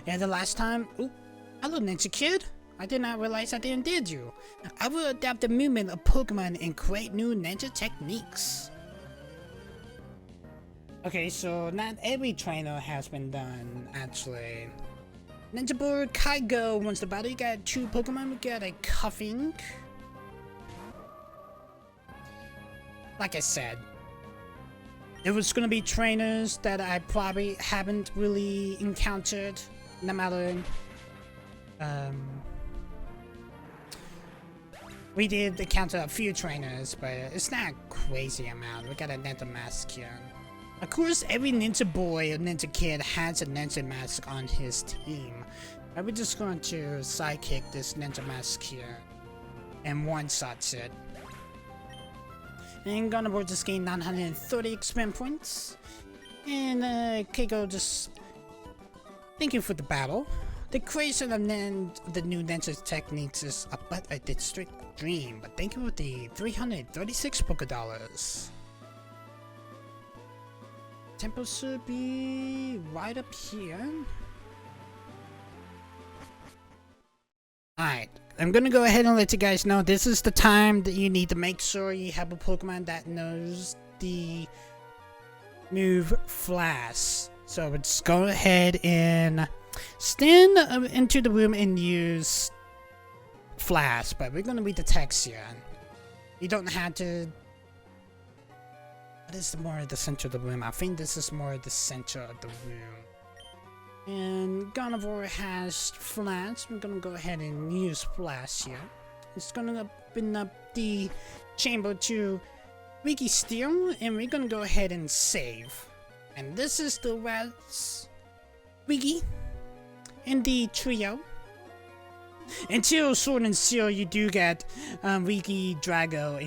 Yeah, the last time. Ooh, hello, Ninja Kid. I did not realize I didn't did you. I will adapt the movement of Pokemon and create new ninja techniques. Okay, so not every trainer has been done, actually. Ninja Bird Kaigo wants the battle. You got 2 Pokemon. We got a Cuffing. Like I said, there was gonna be trainers that I probably haven't really encountered. No matter. We did encounter a few trainers, but it's not a crazy amount. We got a Ninja Mask here. Of course, every Ninja Boy or Ninja Kid has a Ninja Mask on his team. We're just going to sidekick this Ninja Mask here. And one-shots it. And Gardevoir just gained 930 experience points. And Keiko just... Thank you for the battle. The creation of the new ninja techniques is a district dream, but thank you for the 336 Poké Dollars. Temple should be right up here. Alright, I'm gonna go ahead and let you guys know this is the time that you need to make sure you have a Pokemon that knows the move Flash. So let's go ahead and stand into the room and use Flash, but we're gonna read the text here. You don't have to... What is more the center of the room? I think this is more the center of the room. And Gardevoir has Flash. We're gonna go ahead and use Flash here. It's gonna open up the chamber to Registeel, and we're gonna go ahead and save. And this is the last Regi in the trio. Until Sword and Shield, you do get Regi Drago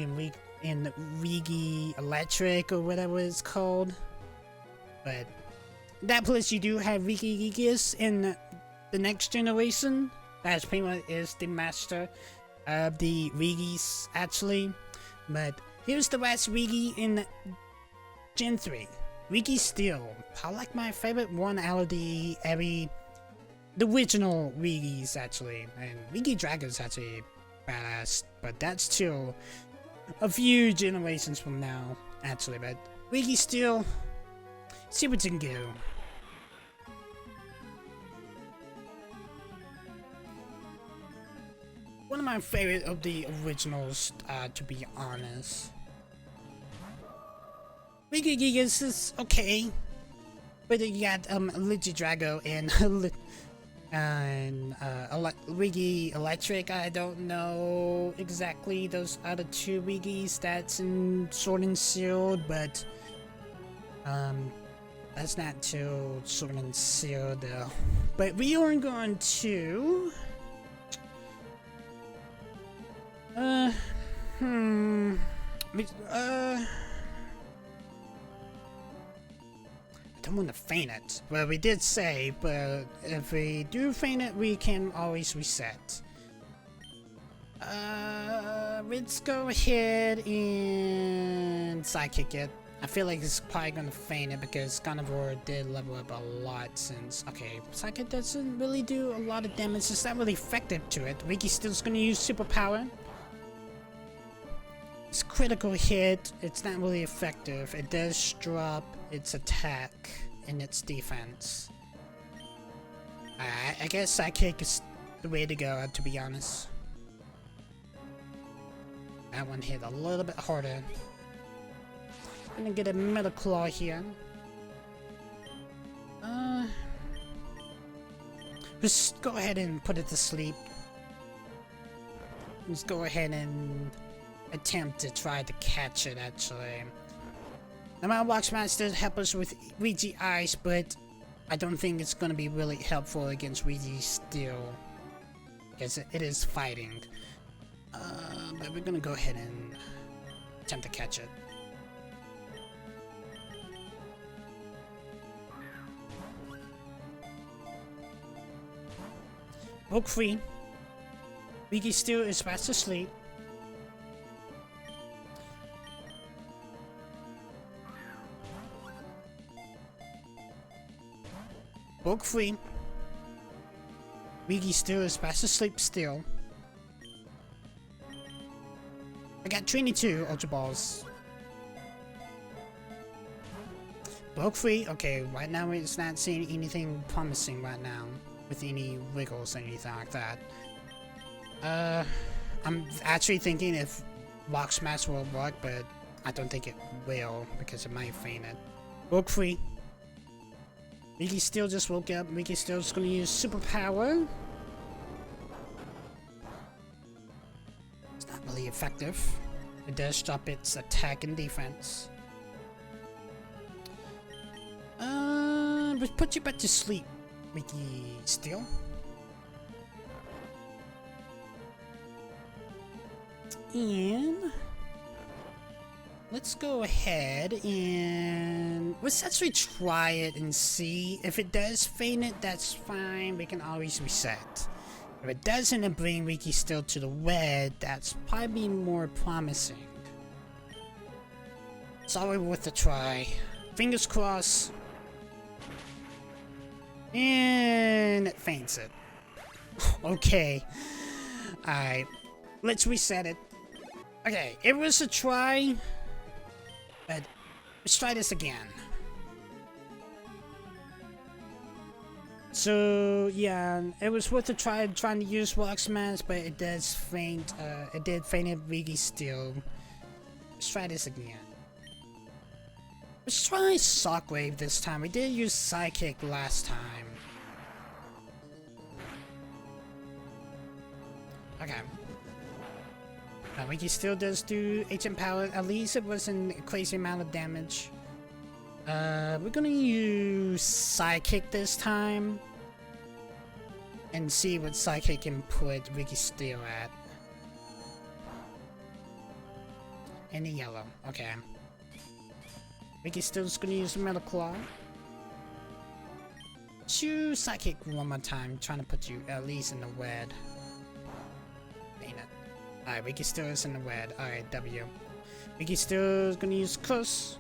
and Regi Electric or whatever it's called. But that plus you do have Regis in the next generation. That's pretty much is the master of the Regis actually. But here's the last Regi in Gen 3. Registeel. Probably like my favorite one out of the original Regis actually. And Regi Dragon's actually badass, but that's still a few generations from now actually. But Registeel, see what you can do. One of my favorite of the originals, to be honest. Regis is okay, but you got Regidrago and Regi Electric. I don't know exactly those other two Regis that's in Sword and Shield, but that's not till Sword and Shield though. But we are going to I don't want to feign it. Well, we did say, but if we do feign it, we can always reset. Let's go ahead and sidekick it. I feel like it's probably gonna feign it because Gardevoir did level up a lot since. Okay, Psychic doesn't really do a lot of damage. It's not really effective to it. Registeel's gonna use superpower. It's critical hit. It's not really effective. It does drop its attack and its defense. I guess Psychic is the way to go, to be honest. That one hit a little bit harder. Gonna get a Metal Claw here. Just go ahead and put it to sleep. Just go ahead and attempt to try to catch it actually. The Mailbox Master help us with Regi Ice, but I don't think it's gonna be really helpful against Registeel because it is fighting. But we're gonna go ahead and attempt to catch it. Book free. Registeel is fast asleep. Book free. Registeel is fast asleep still. I got 22 Ultra Balls. Book free. Okay, right now it's not seeing anything promising right now with any wiggles or anything like that. I'm actually thinking if Rock Smash will work, but I don't think it will because it might feign it. Book free. Registeel just woke up. Registeel's gonna use superpower. It's not really effective. It does drop its attack and defense. But put you back to sleep, Registeel. And let's go ahead and let's actually try it and see. If it does faint it, that's fine. We can always reset. If it doesn't and bring Registeel to the red, that's probably more promising. It's always worth a try. Fingers crossed. And it faints it. Okay. Alright. Let's reset it. Okay, it was a try. But let's try this again. So yeah, it was worth a try trying to use Rock Smash, but it does faint. It did faint at Registeel. Let's try this again. Let's try Shockwave this time. We did use Psychic last time. Okay. Registeel does do HM power. At least it wasn't a crazy amount of damage. We're gonna use Psychic this time. And see what Psychic can put Registeel at. In the yellow. Okay. Registeel's gonna use Metal Claw. Choose Psychic one more time, trying to put you at least in the red. Ain't it? Alright, Registeel is in the red. Alright, W. Registeel is gonna use Curse.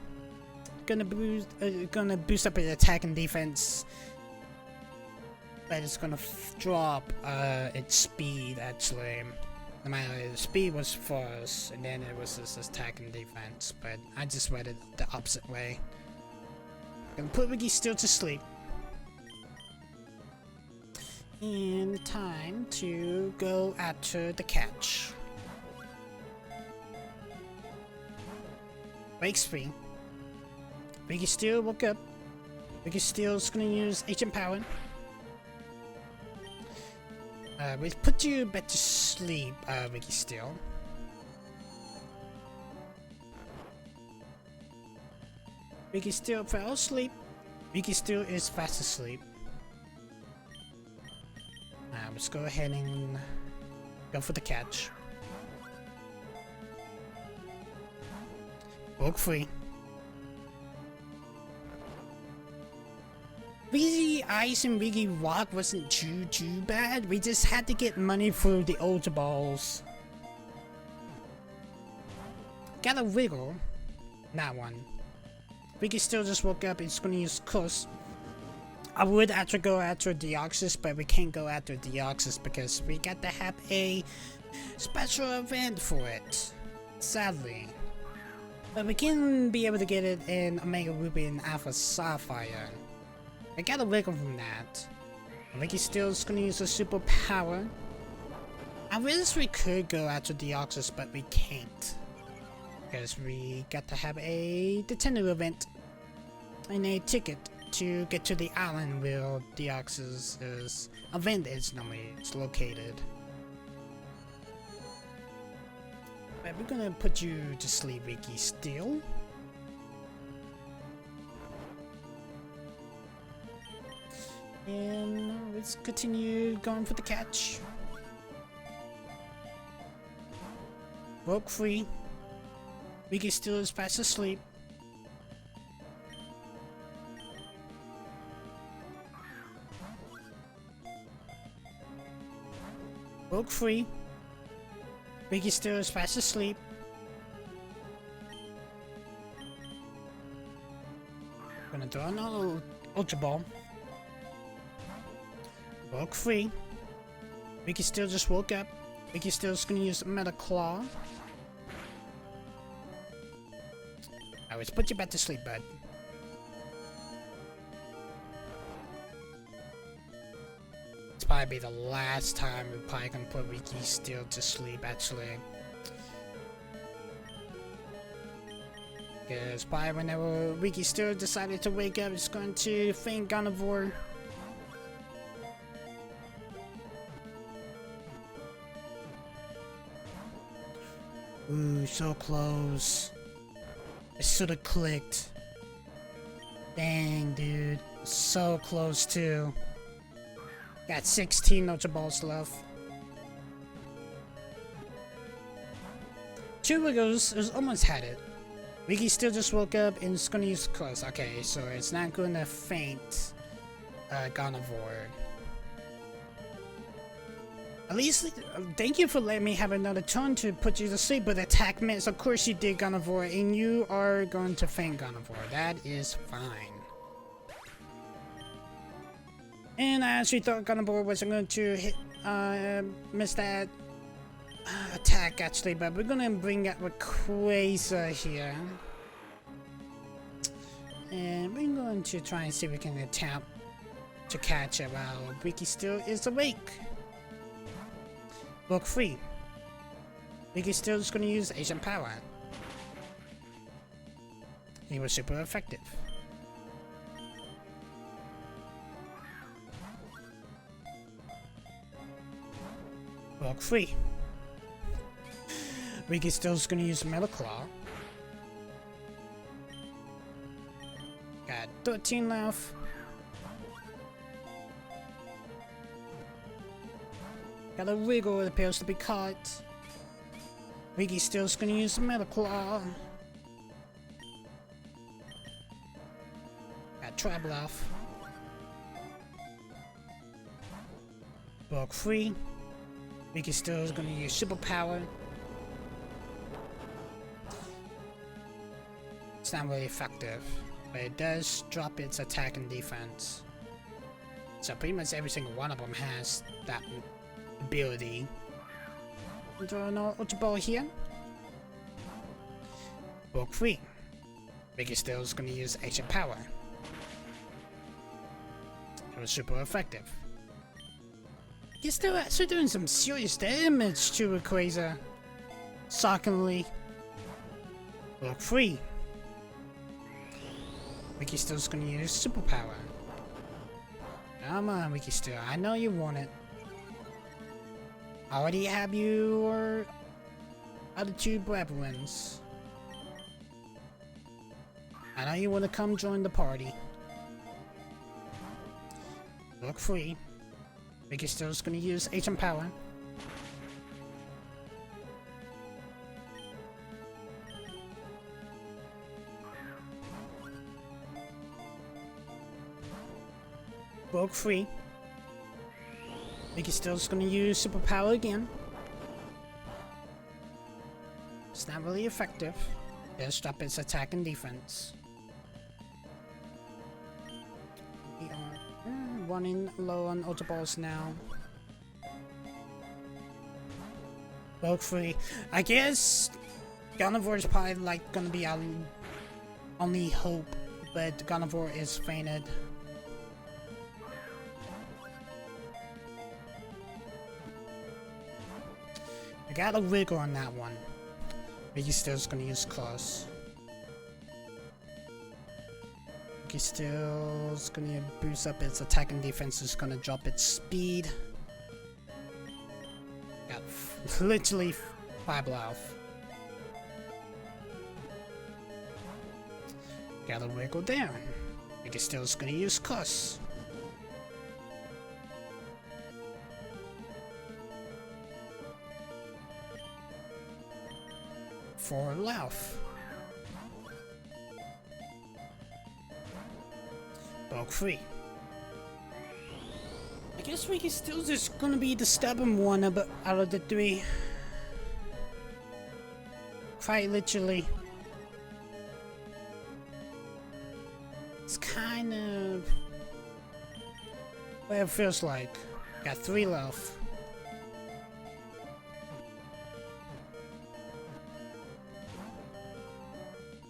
Gonna boost up its attack and defense. But it's gonna drop its speed actually. No matter, the speed was first, and then it was just attack and defense, but I just read it the opposite way. Gonna put Registeel to sleep. And time to go after the catch. Breaks free. Registeel woke up. Registeel's gonna use HM power. We'll put you back to sleep, Registeel. Registeel fell asleep. Registeel is fast asleep. Let's go ahead and go for the catch. Broke free. Regi Ice and Regi Rock wasn't too bad. We just had to get money for the Ultra Balls. Got a Wiggle. That one. Registeel just woke up. It's gonna use Curse. I would actually go after Deoxys, but we can't go after Deoxys because we got to have a special event for it. Sadly. But we can be able to get it in Omega Ruby and Alpha Sapphire. I got a wiggle from that. Registeel's gonna use a super power. I wish we could go after Deoxys, but we can't. Because we got to have a Nintendo event and a ticket to get to the island where Deoxys' event is normally located. But we're gonna put you to sleep, Registeel. And let's continue going for the catch. Broke free. Registeel is fast asleep. Broke free. Registeel is fast asleep. Gonna throw another Ultra Ball. Broke free. Registeel just woke up. Registeel's gonna use Metal Claw. I let's put you back to sleep, bud. It's probably the last time we're probably gonna put Registeel to sleep, actually. Because probably whenever Registeel decided to wake up, it's going to faint Gardevoir. Ooh, so close. It should have clicked. Dang, dude. So close, too. Got 16 Ultra Balls left. 2 Wiggles is almost had it. Regi still just woke up and it's gonna use Close. Okay, so it's not gonna faint Gardevoir. At least, thank you for letting me have another turn to put you to sleep, but attack miss. Of course you did, Gardevoir, and you are going to faint Gardevoir. That is fine. And I actually thought Gardevoir wasn't going to hit, miss that attack actually, but we're gonna bring out Rayquaza here. And we're going to try and see if we can attempt to catch it while Regi still is awake. Book free. Regi still is going to use Asian Power. He was super effective. Book free. Regi still is going to use Metal Claw. Got 13 left. Got a Wiggle, it appears to be caught. Regi still is going to use Metal Claw. Got Trap left. Book free. Regi still is going to use Super Power. It's not really effective, but it does drop its attack and defense. So pretty much every single one of them has that ability. Draw an Ultra Ball here. Book free. Regi still is going to use Ancient Power. It was super effective. He's still actually doing some serious damage to Rayquaza. Shockingly. Book free. Regi still is going to use Super Power. Come on, Regi still. I know you want it. I already have your other 2 brethrens. I know you want to come join the party. Look free. Regi still is going to use Ancient Power. Broke free. Regi still is going to use Super Power again. It's not really effective. It'll stop its attack and defense. We are running low on Ultra Balls now. Broke free. I guess Gardevoir is probably like going to be our only hope, but Gardevoir is fainted. I got a Wiggle on that one. Regi still is gonna use Claws. Regi still is gonna boost up its attack and defense, is gonna drop its speed. Got literally 5 life. Got a Wiggle down. Regi still is gonna use Cuss. For life. Broke free. I guess Regi still just gonna be the stubborn one out of the 3. Quite literally. It's kind of what it feels like. Got 3 left.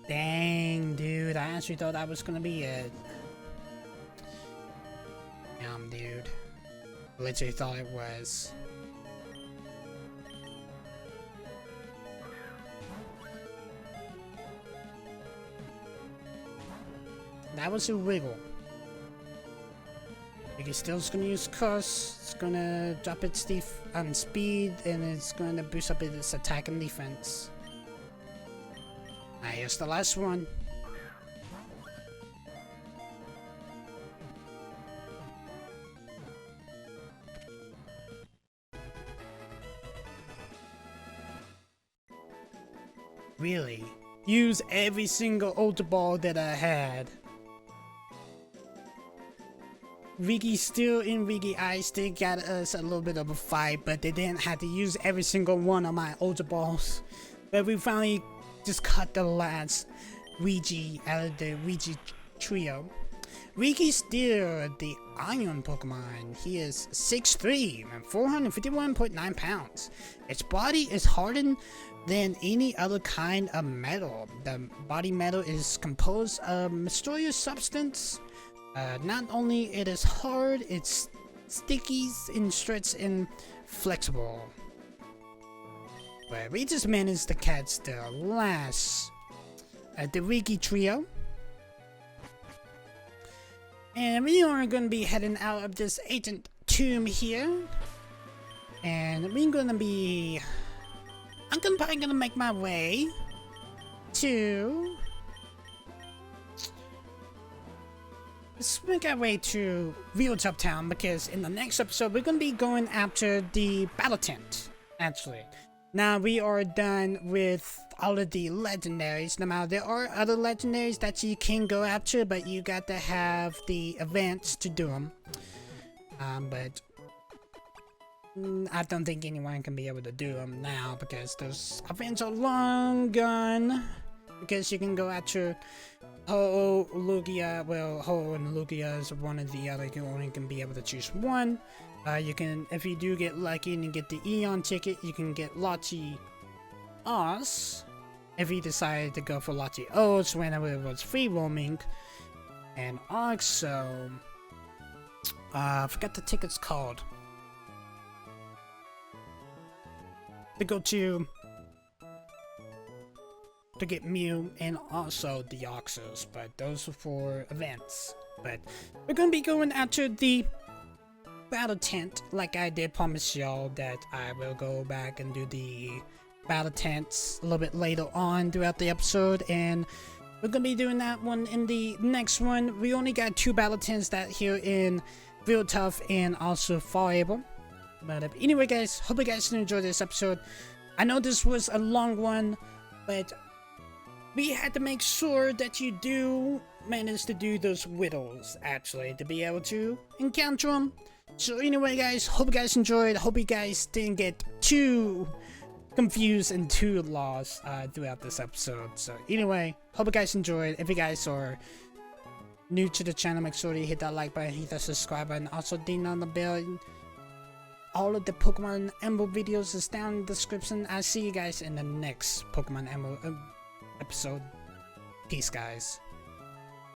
Dang, dude, I actually thought that was gonna be it. Dude. Literally thought it was. That was a Wiggle. Regi still is gonna use Cuss. It's gonna drop its speed, and it's gonna boost up its attack and defense. Here's the last one. really use every single Ultra Ball that I had. Registeel and Regice, they got us a little bit of a fight, but they didn't have to use every single one of my Ultra Balls. But we finally just cut the last Regi out of the Regi Trio. Registeel, the Iron Pokemon, he is 6'3" and 451.9 pounds. Its body is hardened than any other kind of metal. The body metal is composed of mysterious substance. Not only it is hard, it's sticky and stretched and flexible. But we just managed to catch the last the Regi Trio. And we are going to be heading out of this ancient tomb here. And we're going to be... I'm probably going to make my way to... Let's make our way to Dewford Town, because in the next episode we're going to be going after the battle tent, actually. Now we are done with all of the legendaries. Now there are other legendaries that you can go after, but you got to have the events to do them. But I don't think anyone can be able to do them now, because those events are long gone. Because you can go after Ho, Lugia, well, Ho and Lugia is one or the other. You only can be able to choose one. You can, if you do get lucky and you get the Eon ticket, you can get Latios. If you decide to go for Latios whenever it was free roaming. And also, I forgot the ticket's called. To go to get Mew and also the Deoxys, but those are for events. But we're gonna be going after the battle tent, like I did promise y'all that I will go back and do the battle tents a little bit later on throughout the episode, and we're gonna be doing that one in the next one. We only got 2 battle tents that here in Real Tough and also Forever. But anyway guys, hope you guys enjoyed this episode. I know this was a long one, but we had to make sure that you do manage to do those whittles, actually, to be able to encounter them. So anyway guys, hope you guys enjoyed. Hope you guys didn't get too confused and too lost throughout this episode. So anyway, hope you guys enjoyed. If you guys are new to the channel, make sure you hit that like button, hit that subscribe button, also ding on the bell. All of the Pokemon Emerald videos is down in the description. I'll see you guys in the next Pokemon Emerald episode. Peace, guys.